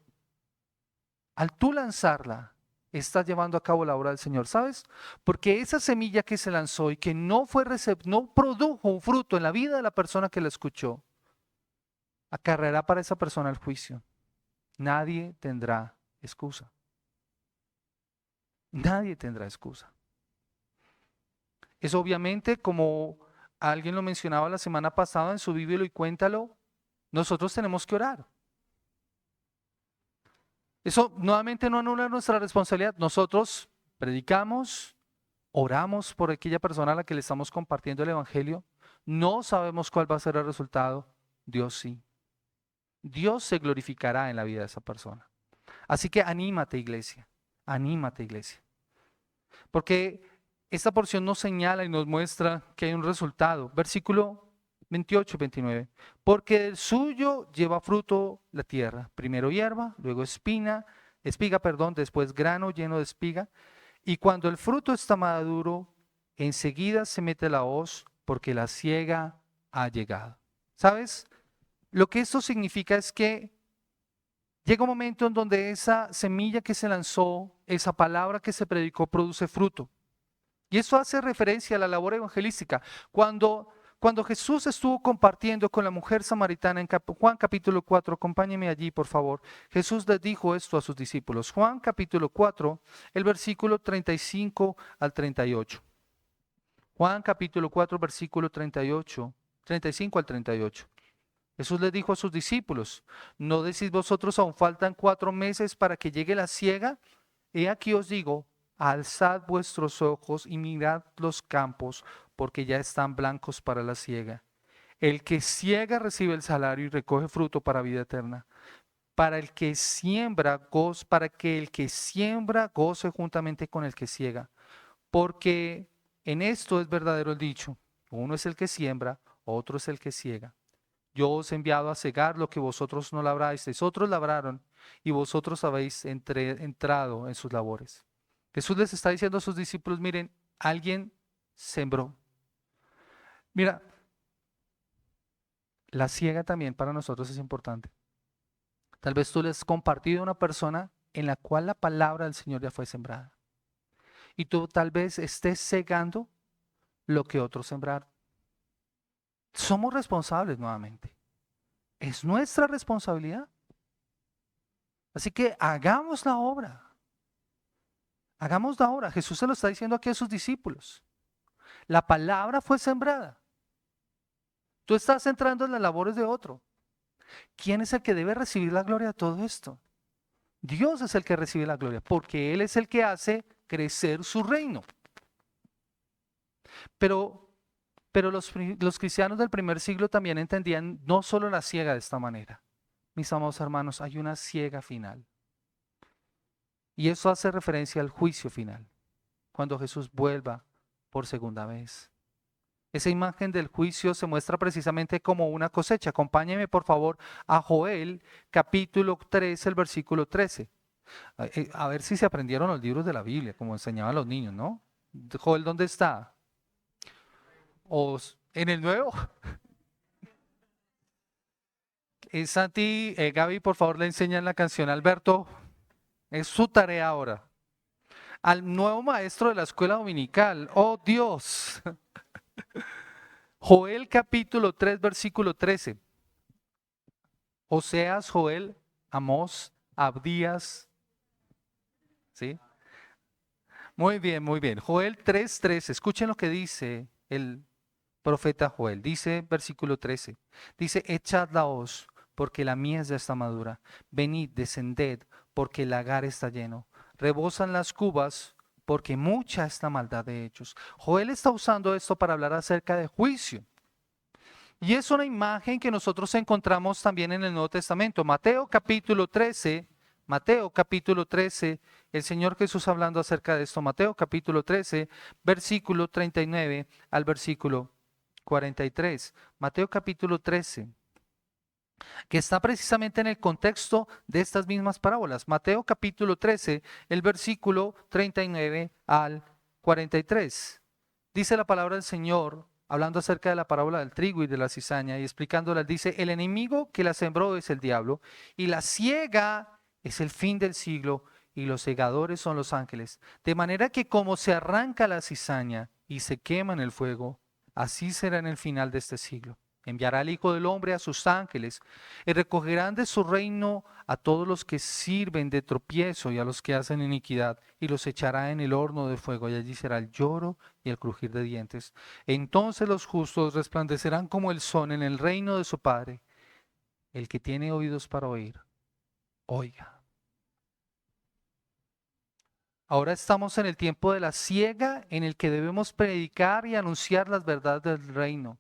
al tú lanzarla, estás llevando a cabo la obra del Señor, ¿sabes? Porque esa semilla que se lanzó y que no produjo un fruto en la vida de la persona que la escuchó, acarreará para esa persona el juicio. Nadie tendrá excusa. Nadie tendrá excusa. Es obviamente, como alguien lo mencionaba la semana pasada en su Bíblia y Cuéntalo, nosotros tenemos que orar. Eso nuevamente no anula nuestra responsabilidad. Nosotros predicamos, oramos por aquella persona a la que le estamos compartiendo el Evangelio. No sabemos cuál va a ser el resultado. Dios sí. Dios se glorificará en la vida de esa persona. Así que anímate, iglesia. Anímate, iglesia. Porque esta porción nos señala y nos muestra que hay un resultado. Versículo 28 y 29. Porque del suyo lleva fruto la tierra. Primero hierba, luego espiga, después grano lleno de espiga. Y cuando el fruto está maduro, enseguida se mete la hoz, porque la siega ha llegado. ¿Sabes? Lo que esto significa es que llega un momento en donde esa semilla que se lanzó, esa palabra que se predicó, produce fruto. Y eso hace referencia a la labor evangelística. Cuando Jesús estuvo compartiendo con la mujer samaritana en Juan capítulo 4, acompáñeme allí por favor, Jesús les dijo esto a sus discípulos. Juan capítulo 4, el versículo 35 al 38. Juan capítulo 4, versículo 38, 35 al 38. Jesús les dijo a sus discípulos, ¿no decís vosotros aún faltan 4 meses para que llegue la siega? He aquí os digo, alzad vuestros ojos y mirad los campos, porque ya están blancos para la siega. El que siega recibe el salario y recoge fruto para vida eterna. Para que el que siembra goce juntamente con el que siega. Porque en esto es verdadero el dicho, uno es el que siembra, otro es el que siega. Yo os he enviado a cegar lo que vosotros no labrasteis, otros labraron y vosotros habéis entrado en sus labores. Jesús les está diciendo a sus discípulos, miren, alguien sembró. Mira, la siega también para nosotros es importante. Tal vez tú les has compartido a una persona en la cual la palabra del Señor ya fue sembrada. Y tú tal vez estés cegando lo que otros sembraron. Somos responsables nuevamente. Es nuestra responsabilidad. Así que hagamos la obra. Hagamos la obra. Jesús se lo está diciendo aquí a sus discípulos. La palabra fue sembrada. Tú estás entrando en las labores de otro. ¿Quién es el que debe recibir la gloria de todo esto? Dios es el que recibe la gloria, porque Él es el que hace crecer su reino. Pero los cristianos del primer siglo también entendían no solo la siega de esta manera. Mis amados hermanos, hay una siega final. Y eso hace referencia al juicio final, cuando Jesús vuelva por segunda vez. Esa imagen del juicio se muestra precisamente como una cosecha. Acompáñeme por favor a Joel capítulo 3, el versículo 13. A ver si se aprendieron los libros de la Biblia, como enseñaban los niños, ¿no? Joel, ¿dónde está? ¿En el nuevo? Santi, Gaby, por favor le enseñan la canción a Alberto. Es su tarea ahora. Al nuevo maestro de la escuela dominical. ¡Oh Dios! Joel capítulo 3, versículo 13. Oseas, Joel, Amós, Abdías. ¿Sí? Muy bien, muy bien. Joel 3, 13. Escuchen lo que dice el profeta Joel. Dice, versículo 13. Dice, echad la hoz, porque la mies ya está madura. Venid, descended, porque el lagar está lleno. Rebosan las cubas, porque mucha es la maldad de ellos. Joel está usando esto para hablar acerca de juicio. Y es una imagen que nosotros encontramos también en el Nuevo Testamento. Mateo capítulo 13, el Señor Jesús hablando acerca de esto. Mateo capítulo 13, versículo 39 al versículo 43. Mateo capítulo 13, que está precisamente en el contexto de estas mismas parábolas. Mateo capítulo 13, el versículo 39 al 43. Dice la palabra del Señor, hablando acerca de la parábola del trigo y de la cizaña y explicándola, dice: el enemigo que la sembró es el diablo, y la siega es el fin del siglo, y los segadores son los ángeles. De manera que como se arranca la cizaña y se quema en el fuego, así será en el final de este siglo. Enviará el Hijo del Hombre a sus ángeles, y recogerán de su reino a todos los que sirven de tropiezo y a los que hacen iniquidad, y los echará en el horno de fuego, y allí será el lloro y el crujir de dientes. Entonces los justos resplandecerán como el sol en el reino de su Padre. El que tiene oídos para oír, oiga. Ahora estamos en el tiempo de la siega, en el que debemos predicar y anunciar las verdades del reino,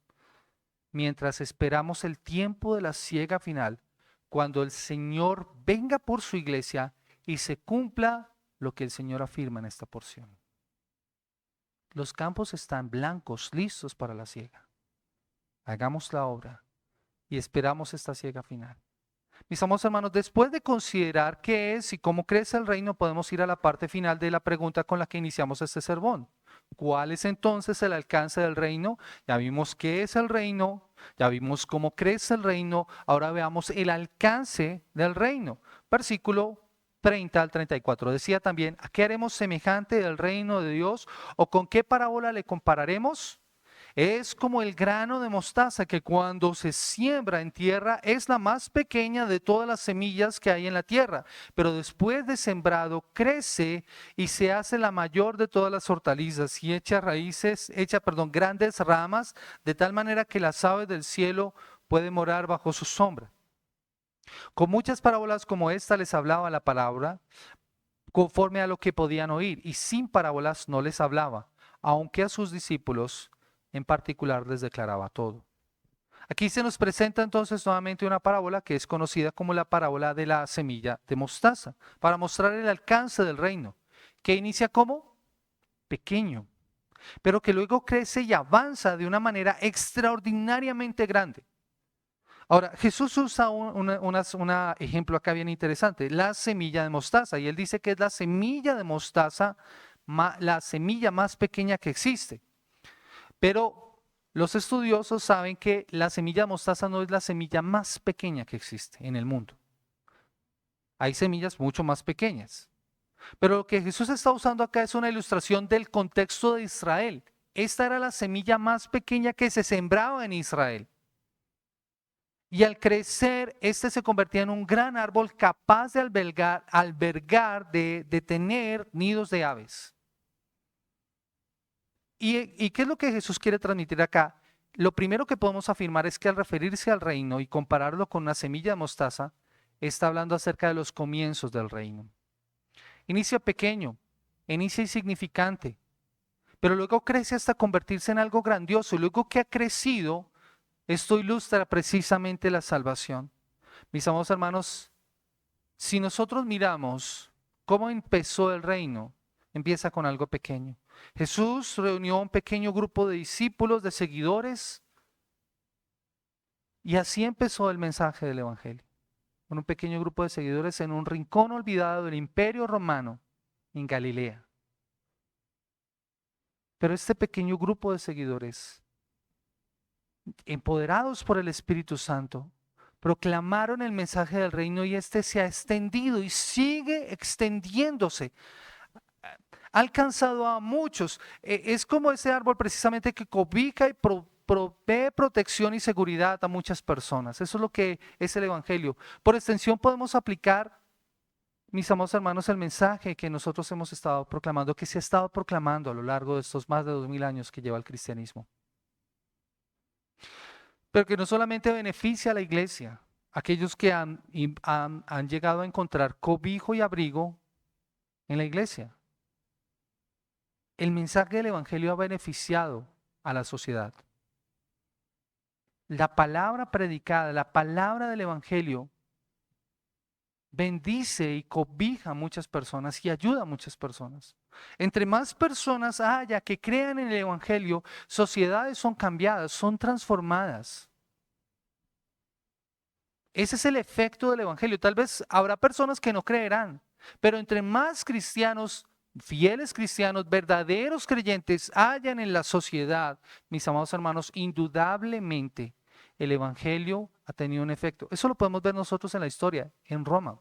mientras esperamos el tiempo de la siega final, cuando el Señor venga por su iglesia y se cumpla lo que el Señor afirma en esta porción. Los campos están blancos, listos para la siega. Hagamos la obra y esperamos esta siega final. Mis amados hermanos, después de considerar qué es y cómo crece el reino, podemos ir a la parte final de la pregunta con la que iniciamos este sermón. ¿Cuál es entonces el alcance del reino? Ya vimos qué es el reino, ya vimos cómo crece el reino, ahora veamos el alcance del reino. Versículo 30 al 34. Decía también: ¿a qué haremos semejante del reino de Dios? ¿O con qué parábola le compararemos? Es como el grano de mostaza que cuando se siembra en tierra es la más pequeña de todas las semillas que hay en la tierra, pero después de sembrado crece y se hace la mayor de todas las hortalizas y echa grandes ramas, de tal manera que las aves del cielo pueden morar bajo su sombra. Con muchas parábolas como esta les hablaba la palabra conforme a lo que podían oír, y sin parábolas no les hablaba, aunque a sus discípulos en particular les declaraba todo. Aquí se nos presenta entonces nuevamente una parábola que es conocida como la parábola de la semilla de mostaza, para mostrar el alcance del reino, que inicia como pequeño, pero que luego crece y avanza de una manera extraordinariamente grande. Ahora, Jesús usa un ejemplo acá bien interesante, la semilla de mostaza, y él dice que es la semilla de mostaza, la semilla más pequeña que existe. Pero los estudiosos saben que la semilla de mostaza no es la semilla más pequeña que existe en el mundo. Hay semillas mucho más pequeñas. Pero lo que Jesús está usando acá es una ilustración del contexto de Israel. Esta era la semilla más pequeña que se sembraba en Israel. Y al crecer, este se convertía en un gran árbol capaz de de tener nidos de aves. ¿Y qué es lo que Jesús quiere transmitir acá? Lo primero que podemos afirmar es que al referirse al reino y compararlo con una semilla de mostaza, está hablando acerca de los comienzos del reino. Inicia pequeño, inicia insignificante, pero luego crece hasta convertirse en algo grandioso. Y luego que ha crecido, esto ilustra precisamente la salvación. Mis amados hermanos, si nosotros miramos cómo empezó el reino, empieza con algo pequeño. Jesús reunió a un pequeño grupo de discípulos, de seguidores, y así empezó el mensaje del Evangelio. Con un pequeño grupo de seguidores en un rincón olvidado del Imperio Romano en Galilea. Pero este pequeño grupo de seguidores, empoderados por el Espíritu Santo, proclamaron el mensaje del reino, y este se ha extendido y sigue extendiéndose. Ha alcanzado a muchos. Es como ese árbol precisamente que cobija y provee protección y seguridad a muchas personas. Eso es lo que es el Evangelio. Por extensión podemos aplicar, mis amados hermanos, el mensaje que nosotros hemos estado proclamando, que se ha estado proclamando a lo largo de estos más de 2000 años que lleva el cristianismo. Pero que no solamente beneficia a la iglesia, aquellos que han llegado a encontrar cobijo y abrigo en la iglesia. El mensaje del Evangelio ha beneficiado a la sociedad. La palabra predicada, la palabra del Evangelio bendice y cobija a muchas personas y ayuda a muchas personas. Entre más personas haya que crean en el Evangelio, sociedades son cambiadas, son transformadas. Ese es el efecto del Evangelio. Tal vez habrá personas que no creerán, pero entre más cristianos, fieles cristianos, verdaderos creyentes hayan en la sociedad, mis amados hermanos, indudablemente el Evangelio ha tenido un efecto. Eso lo podemos ver nosotros en la historia, en Roma.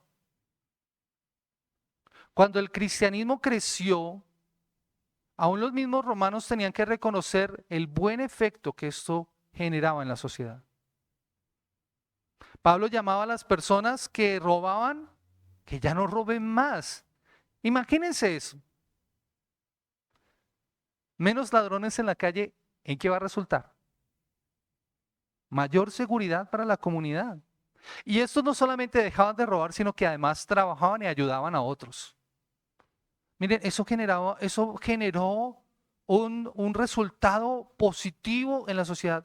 Cuando el cristianismo creció, aún los mismos romanos tenían que reconocer el buen efecto que esto generaba en la sociedad. Pablo llamaba a las personas que robaban que ya no roben más. Imagínense eso. Menos ladrones en la calle, ¿en qué va a resultar? Mayor seguridad para la comunidad. Y estos no solamente dejaban de robar, sino que además trabajaban y ayudaban a otros. Miren, eso generó un resultado positivo en la sociedad.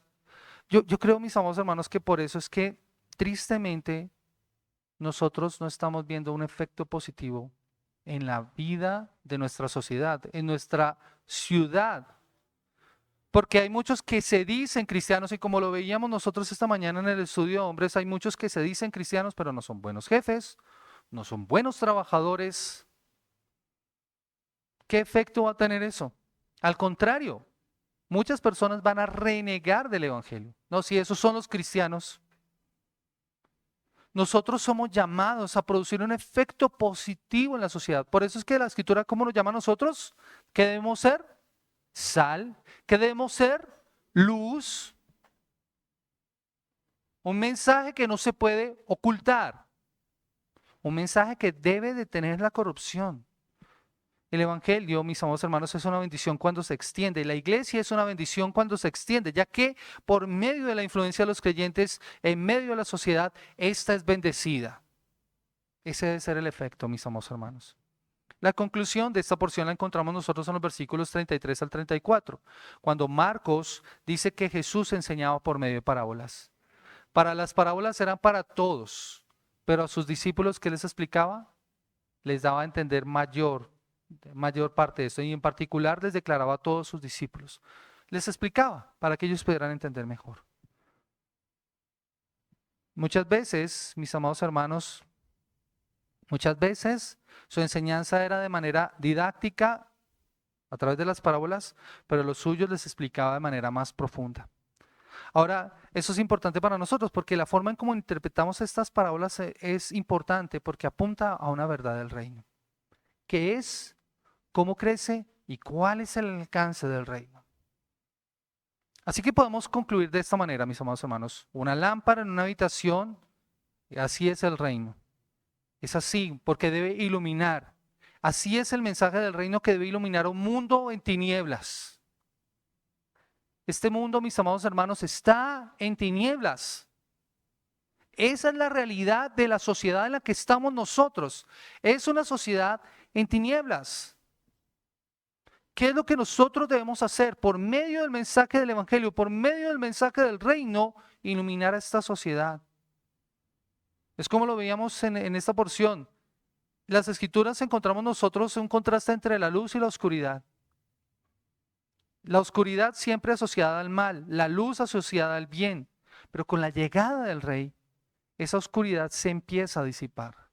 Yo creo, mis amados hermanos, que por eso es que tristemente nosotros no estamos viendo un efecto positivo en la vida de nuestra sociedad, en nuestra ciudad. Porque hay muchos que se dicen cristianos y como lo veíamos nosotros esta mañana en el estudio de hombres, hay muchos que se dicen cristianos pero no son buenos jefes, no son buenos trabajadores. ¿Qué efecto va a tener eso? Al contrario, muchas personas van a renegar del Evangelio. No, si esos son los cristianos. Nosotros somos llamados a producir un efecto positivo en la sociedad. Por eso es que la Escritura, ¿cómo nos llama a nosotros? ¿Qué debemos ser? Sal. ¿Qué debemos ser? Luz. Un mensaje que no se puede ocultar. Un mensaje que debe detener la corrupción. El Evangelio, mis amados hermanos, es una bendición cuando se extiende. La iglesia es una bendición cuando se extiende, ya que por medio de la influencia de los creyentes, en medio de la sociedad, esta es bendecida. Ese debe ser el efecto, mis amados hermanos. La conclusión de esta porción la encontramos nosotros en los versículos 33 al 34, cuando Marcos dice que Jesús enseñaba por medio de parábolas. Para las parábolas eran para todos, pero a sus discípulos, ¿qué les explicaba? Les daba a entender mayor parte de esto, y en particular les declaraba a todos sus discípulos. Les explicaba para que ellos pudieran entender mejor. Muchas veces, mis amados hermanos, muchas veces su enseñanza era de manera didáctica a través de las parábolas, pero los suyos les explicaba de manera más profunda. Ahora, eso es importante para nosotros porque la forma en cómo interpretamos estas parábolas es importante porque apunta a una verdad del reino, que es cómo crece y cuál es el alcance del reino. Así que podemos concluir de esta manera, mis amados hermanos. Una lámpara en una habitación, así es el reino. Es así porque debe iluminar. Así es el mensaje del reino que debe iluminar un mundo en tinieblas. Este mundo, mis amados hermanos, está en tinieblas. Esa es la realidad de la sociedad en la que estamos nosotros. Es una sociedad en tinieblas. ¿Qué es lo que nosotros debemos hacer? Por medio del mensaje del Evangelio, por medio del mensaje del reino, iluminar a esta sociedad. Es como lo veíamos en esta porción. Las Escrituras encontramos nosotros un contraste entre la luz y la oscuridad. La oscuridad siempre asociada al mal, la luz asociada al bien. Pero con la llegada del Rey, esa oscuridad se empieza a disipar.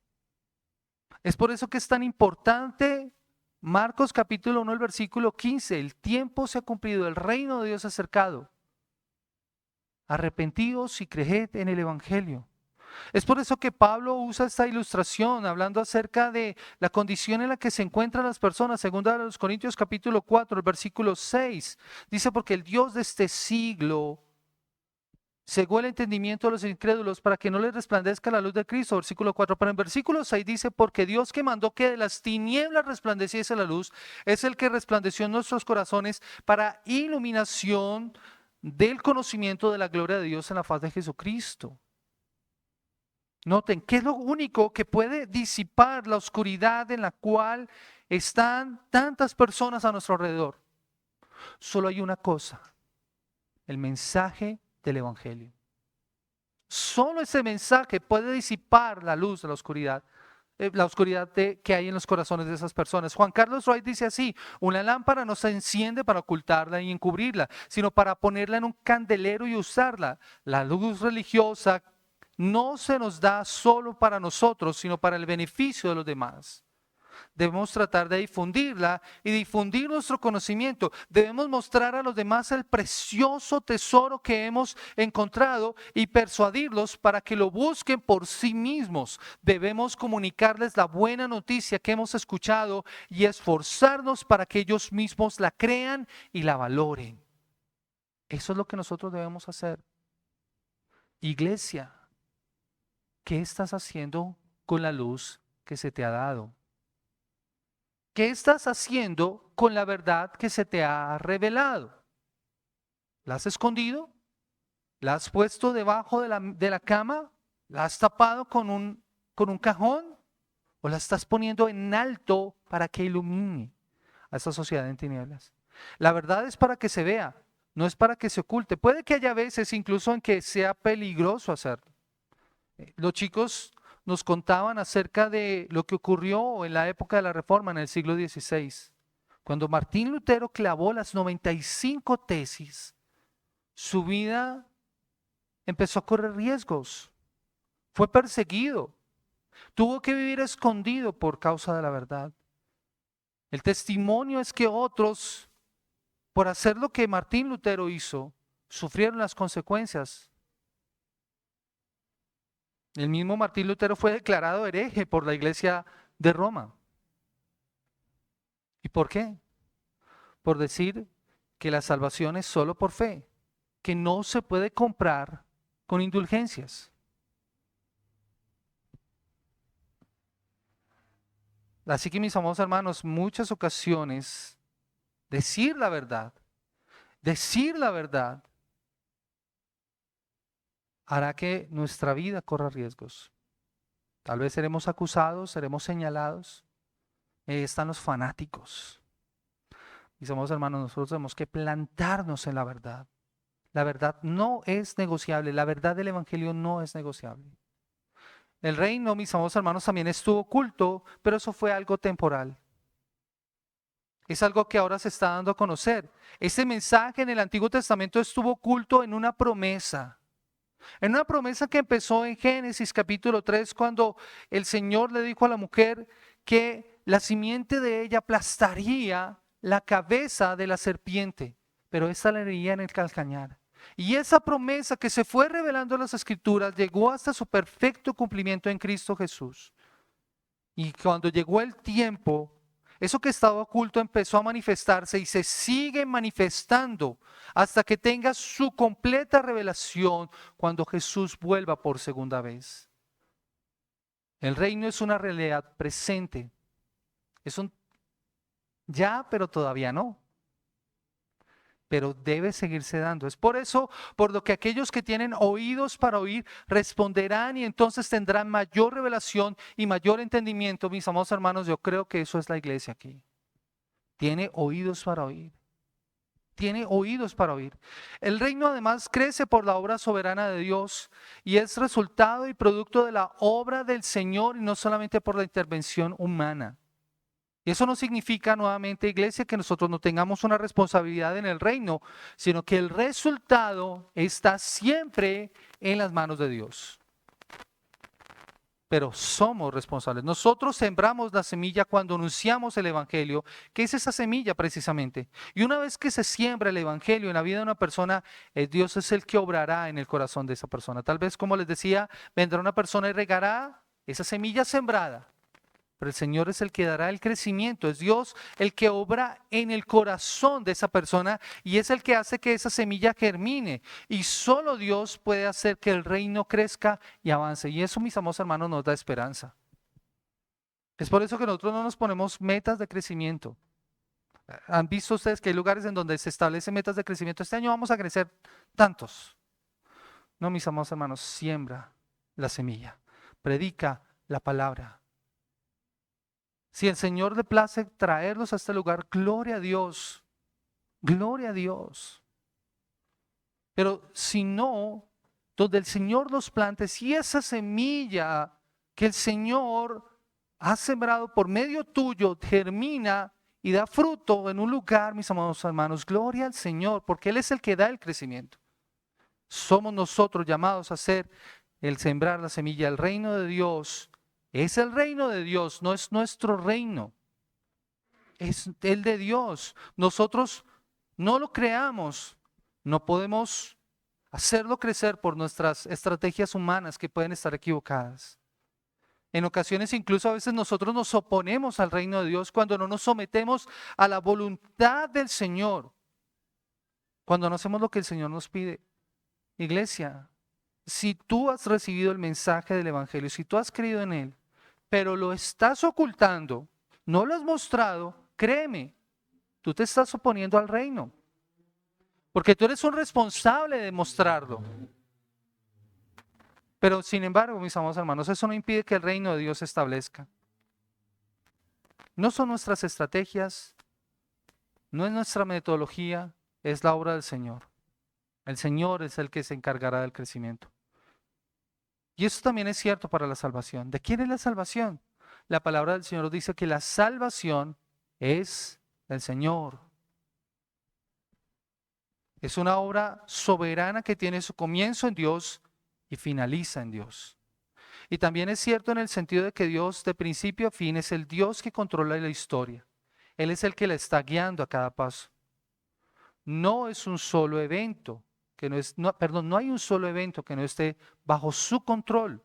Es por eso que es tan importante Marcos capítulo 1, el versículo 15. El tiempo se ha cumplido, el reino de Dios se ha acercado. Arrepentíos y creed en el Evangelio. Es por eso que Pablo usa esta ilustración hablando acerca de la condición en la que se encuentran las personas. Segunda de los Corintios capítulo 4, el versículo 6. Dice, porque el Dios de este siglo cegó el entendimiento de los incrédulos para que no les resplandezca la luz de Cristo. Versículo 4. Pero en versículo 6 dice, porque Dios que mandó que de las tinieblas resplandeciese la luz, es el que resplandeció en nuestros corazones para iluminación del conocimiento de la gloria de Dios en la faz de Jesucristo. Noten, ¿qué es lo único que puede disipar la oscuridad en la cual están tantas personas a nuestro alrededor? Solo hay una cosa: el mensaje del Evangelio. Solo ese mensaje puede disipar la luz de la oscuridad que hay en los corazones de esas personas. Juan Carlos Wright dice así: una lámpara no se enciende para ocultarla y encubrirla, sino para ponerla en un candelero y usarla. La luz religiosa no se nos da solo para nosotros, sino para el beneficio de los demás. Debemos tratar de difundirla y difundir nuestro conocimiento. Debemos mostrar a los demás el precioso tesoro que hemos encontrado y persuadirlos para que lo busquen por sí mismos. Debemos comunicarles la buena noticia que hemos escuchado y esforzarnos para que ellos mismos la crean y la valoren. Eso es lo que nosotros debemos hacer. Iglesia, ¿qué estás haciendo con la luz que se te ha dado? ¿Qué estás haciendo con la verdad que se te ha revelado? ¿La has escondido? ¿La has puesto debajo de la cama? ¿La has tapado con un cajón? ¿O la estás poniendo en alto para que ilumine a esta sociedad en tinieblas? La verdad es para que se vea, no es para que se oculte. Puede que haya veces incluso en que sea peligroso hacerlo. Los chicos nos contaban acerca de lo que ocurrió en la época de la Reforma en el siglo XVI, cuando Martín Lutero clavó las 95 tesis. Su vida empezó a correr riesgos, fue perseguido, tuvo que vivir escondido por causa de la verdad. El testimonio es que otros, por hacer lo que Martín Lutero hizo, sufrieron las consecuencias. El mismo Martín Lutero fue declarado hereje por la Iglesia de Roma. ¿Y por qué? Por decir que la salvación es solo por fe, que no se puede comprar con indulgencias. Así que, mis amados hermanos, muchas ocasiones decir la verdad hará que nuestra vida corra riesgos. Tal vez seremos acusados, seremos señalados. Ahí están los fanáticos. Mis amados hermanos, nosotros tenemos que plantarnos en la verdad. La verdad no es negociable, la verdad del Evangelio no es negociable. El reino, mis amados hermanos, también estuvo oculto, pero eso fue algo temporal. Es algo que ahora se está dando a conocer. Ese mensaje en el Antiguo Testamento estuvo oculto en una promesa. En una promesa que empezó en Génesis capítulo 3, cuando el Señor le dijo a la mujer que la simiente de ella aplastaría la cabeza de la serpiente, pero esta le hería en el calcañar. Y esa promesa que se fue revelando en las Escrituras llegó hasta su perfecto cumplimiento en Cristo Jesús. Y cuando llegó el tiempo, eso que estaba oculto empezó a manifestarse y se sigue manifestando hasta que tenga su completa revelación cuando Jesús vuelva por segunda vez. El reino es una realidad presente. Es un ya, pero todavía no. Pero debe seguirse dando. Es por eso, por lo que aquellos que tienen oídos para oír responderán y entonces tendrán mayor revelación y mayor entendimiento. Mis amados hermanos, yo creo que eso es la iglesia aquí. Tiene oídos para oír. Tiene oídos para oír. El reino además crece por la obra soberana de Dios y es resultado y producto de la obra del Señor y no solamente por la intervención humana. Y eso no significa, nuevamente, iglesia, que nosotros no tengamos una responsabilidad en el reino, sino que el resultado está siempre en las manos de Dios. Pero somos responsables. Nosotros sembramos la semilla cuando anunciamos el Evangelio, que es esa semilla precisamente. Y una vez que se siembra el Evangelio en la vida de una persona, Dios es el que obrará en el corazón de esa persona. Tal vez, como les decía, vendrá una persona y regará esa semilla sembrada. Pero el Señor es el que dará el crecimiento, es Dios el que obra en el corazón de esa persona y es el que hace que esa semilla germine. Y solo Dios puede hacer que el reino crezca y avance. Y eso, mis amados hermanos, nos da esperanza. Es por eso que nosotros no nos ponemos metas de crecimiento. ¿Han visto ustedes que hay lugares en donde se establecen metas de crecimiento? Este año vamos a crecer tantos. No, mis amados hermanos, siembra la semilla. predica la palabra. Si el Señor le place traerlos a este lugar, gloria a Dios, gloria a Dios. Pero si no, donde el Señor los plante, si esa semilla que el Señor ha sembrado por medio tuyo germina y da fruto en un lugar, mis amados hermanos, gloria al Señor, porque Él es el que da el crecimiento. Somos nosotros llamados a hacer el sembrar la semilla. El reino de Dios es el reino de Dios, no es nuestro reino, es el de Dios. Nosotros no lo creamos, no podemos hacerlo crecer por nuestras estrategias humanas que pueden estar equivocadas. En ocasiones incluso a veces nosotros nos oponemos al reino de Dios cuando no nos sometemos a la voluntad del Señor, cuando no hacemos lo que el Señor nos pide. Iglesia, si tú has recibido el mensaje del Evangelio, si tú has creído en él, pero lo estás ocultando, no lo has mostrado, créeme, tú te estás oponiendo al reino, porque tú eres un responsable de mostrarlo. Pero sin embargo, mis amados hermanos, eso no impide que el reino de Dios se establezca. No son nuestras estrategias, no es nuestra metodología, es la obra del Señor. El Señor es el que se encargará del crecimiento. Y eso también es cierto para la salvación. ¿De quién es la salvación? La palabra del Señor dice que la salvación es del Señor. Es una obra soberana que tiene su comienzo en Dios y finaliza en Dios. Y también es cierto en el sentido de que Dios de principio a fin es el Dios que controla la historia. Él es el que la está guiando a cada paso. No es un solo evento, no hay un solo evento que no esté bajo su control.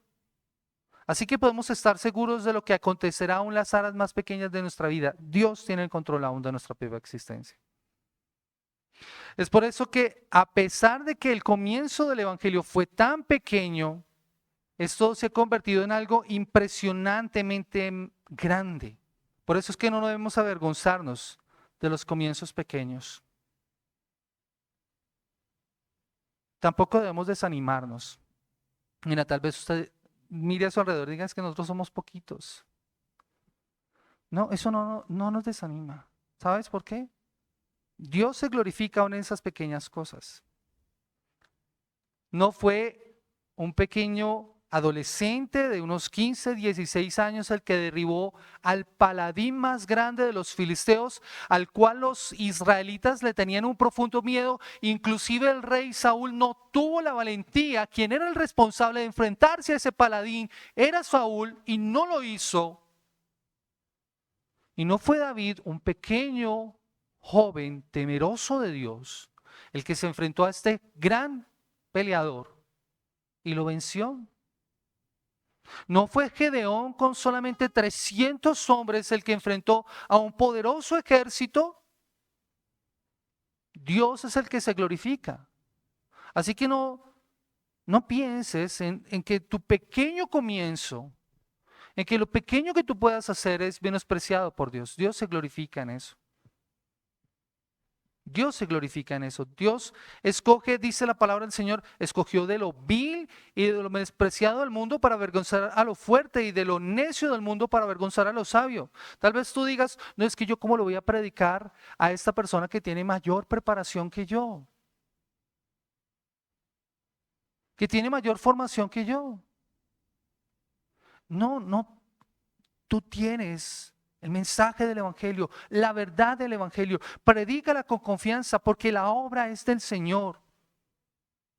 Así que podemos estar seguros de lo que acontecerá aún en las áreas más pequeñas de nuestra vida. Dios tiene el control aún de nuestra propia existencia. Es por eso que a pesar de que el comienzo del Evangelio fue tan pequeño, esto se ha convertido en algo impresionantemente grande. Por eso es que no debemos avergonzarnos de los comienzos pequeños. Tampoco debemos desanimarnos. Mira, tal vez usted mire a su alrededor y diga, es que nosotros somos poquitos. No, eso no nos desanima. ¿Sabes por qué? Dios se glorifica aún en esas pequeñas cosas. No fue un pequeño adolescente de unos 15, 16 años el que derribó al paladín más grande de los filisteos, al cual los israelitas le tenían un profundo miedo. Inclusive el rey Saúl no tuvo la valentía. Quien era el responsable de enfrentarse a ese paladín era Saúl y no lo hizo. Y no fue David, un pequeño joven temeroso de Dios, el que se enfrentó a este gran peleador y lo venció. No fue Gedeón con solamente 300 hombres el que enfrentó a un poderoso ejército. Dios es el que se glorifica. Así que no pienses en que tu pequeño comienzo, en que lo pequeño que tú puedas hacer es menospreciado por Dios. Dios se glorifica en eso. Dios se glorifica en eso. Dios escoge, dice la palabra del Señor, escogió de lo vil y de lo menospreciado del mundo para avergonzar a lo fuerte y de lo necio del mundo para avergonzar a lo sabio. Tal vez tú digas, no, es que yo cómo lo voy a predicar a esta persona que tiene mayor preparación que yo, que tiene mayor formación que yo. No, tú tienes el mensaje del Evangelio, la verdad del Evangelio. Predícala con confianza porque la obra es del Señor.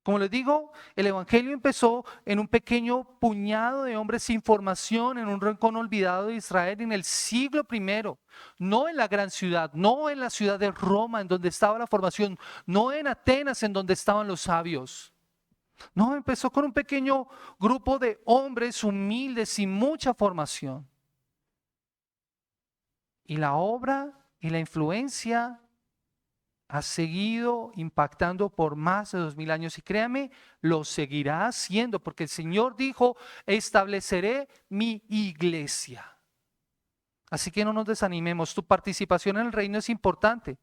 Como les digo, el Evangelio empezó en un pequeño puñado de hombres sin formación en un rincón olvidado de Israel en el siglo I. No en la gran ciudad, no en la ciudad de Roma en donde estaba la formación, no en Atenas en donde estaban los sabios. No, empezó con un pequeño grupo de hombres humildes sin mucha formación. Y la obra y la influencia ha seguido impactando por más de 2000 años y créame, lo seguirá haciendo porque el Señor dijo, estableceré mi iglesia. Así que no nos desanimemos, tu participación en el reino es importante.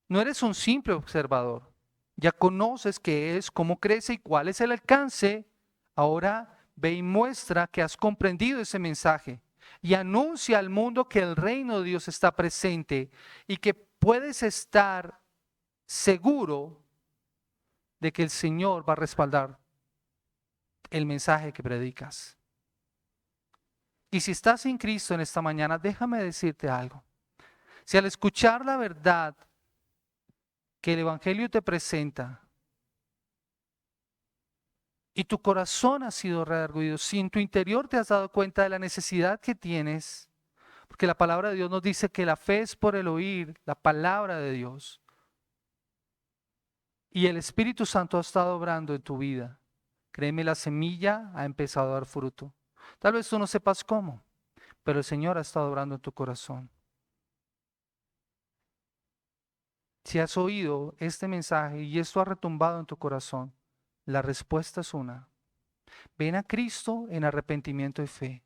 No eres un simple observador, ya conoces qué es, cómo crece y cuál es el alcance. Ahora ve y muestra que has comprendido ese mensaje y anuncia al mundo que el reino de Dios está presente y que puedes estar seguro de que el Señor va a respaldar el mensaje que predicas. Y si estás sin Cristo en esta mañana, déjame decirte algo. Si al escuchar la verdad que el Evangelio te presenta y tu corazón ha sido redarguido, si en tu interior te has dado cuenta de la necesidad que tienes, porque la palabra de Dios nos dice que la fe es por el oír la palabra de Dios, y el Espíritu Santo ha estado obrando en tu vida, créeme, la semilla ha empezado a dar fruto. Tal vez tú no sepas cómo, pero el Señor ha estado obrando en tu corazón. Si has oído este mensaje y esto ha retumbado en tu corazón, la respuesta es una. Ven a Cristo en arrepentimiento y fe.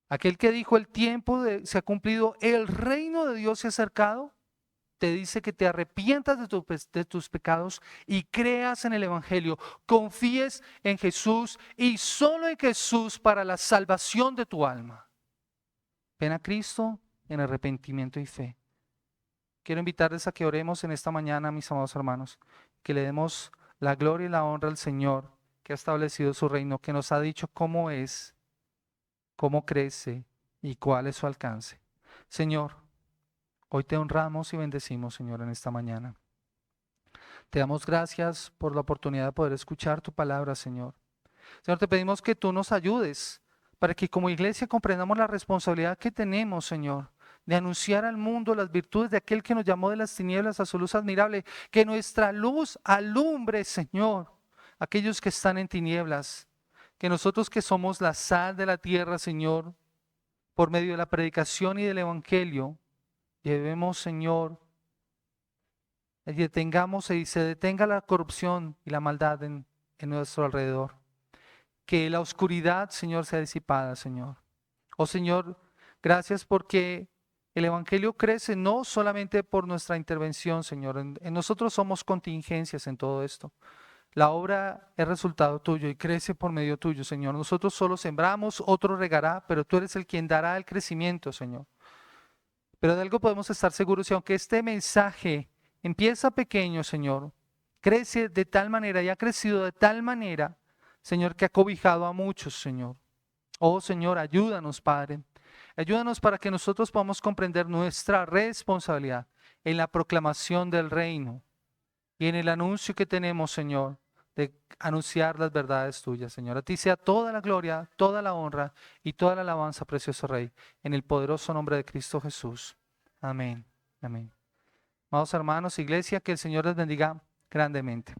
Aquel que dijo el tiempo se ha cumplido, el reino de Dios se ha acercado, te dice que te arrepientas de tus pecados y creas en el Evangelio, confíes en Jesús y solo en Jesús para la salvación de tu alma. Ven a Cristo en arrepentimiento y fe. Quiero invitarles a que oremos en esta mañana, mis amados hermanos, que le demos la gloria y la honra al Señor que ha establecido su reino, que nos ha dicho cómo es, cómo crece y cuál es su alcance. Señor, hoy te honramos y bendecimos, Señor, en esta mañana. Te damos gracias por la oportunidad de poder escuchar tu palabra, Señor. Señor, te pedimos que tú nos ayudes para que como iglesia comprendamos la responsabilidad que tenemos, Señor, de anunciar al mundo las virtudes de aquel que nos llamó de las tinieblas a su luz admirable, que nuestra luz alumbre, Señor, a aquellos que están en tinieblas, que nosotros que somos la sal de la tierra, Señor, por medio de la predicación y del Evangelio, llevemos, Señor, y detengamos y se detenga la corrupción y la maldad en nuestro alrededor. Que la oscuridad, Señor, sea disipada, Señor. Oh Señor, gracias porque el Evangelio crece no solamente por nuestra intervención, Señor. En nosotros somos contingencias en todo esto. La obra es resultado tuyo y crece por medio tuyo, Señor. Nosotros solo sembramos, otro regará, pero tú eres el quien dará el crecimiento, Señor. Pero de algo podemos estar seguros, y aunque este mensaje empieza pequeño, Señor, crece de tal manera y ha crecido de tal manera, Señor, que ha cobijado a muchos, Señor. Oh, Señor, ayúdanos, Padre. Ayúdanos para que nosotros podamos comprender nuestra responsabilidad en la proclamación del reino y en el anuncio que tenemos, Señor, de anunciar las verdades tuyas, Señor. A ti sea toda la gloria, toda la honra y toda la alabanza, precioso Rey, en el poderoso nombre de Cristo Jesús. Amén. Amén. Amados hermanos, iglesia, que el Señor les bendiga grandemente.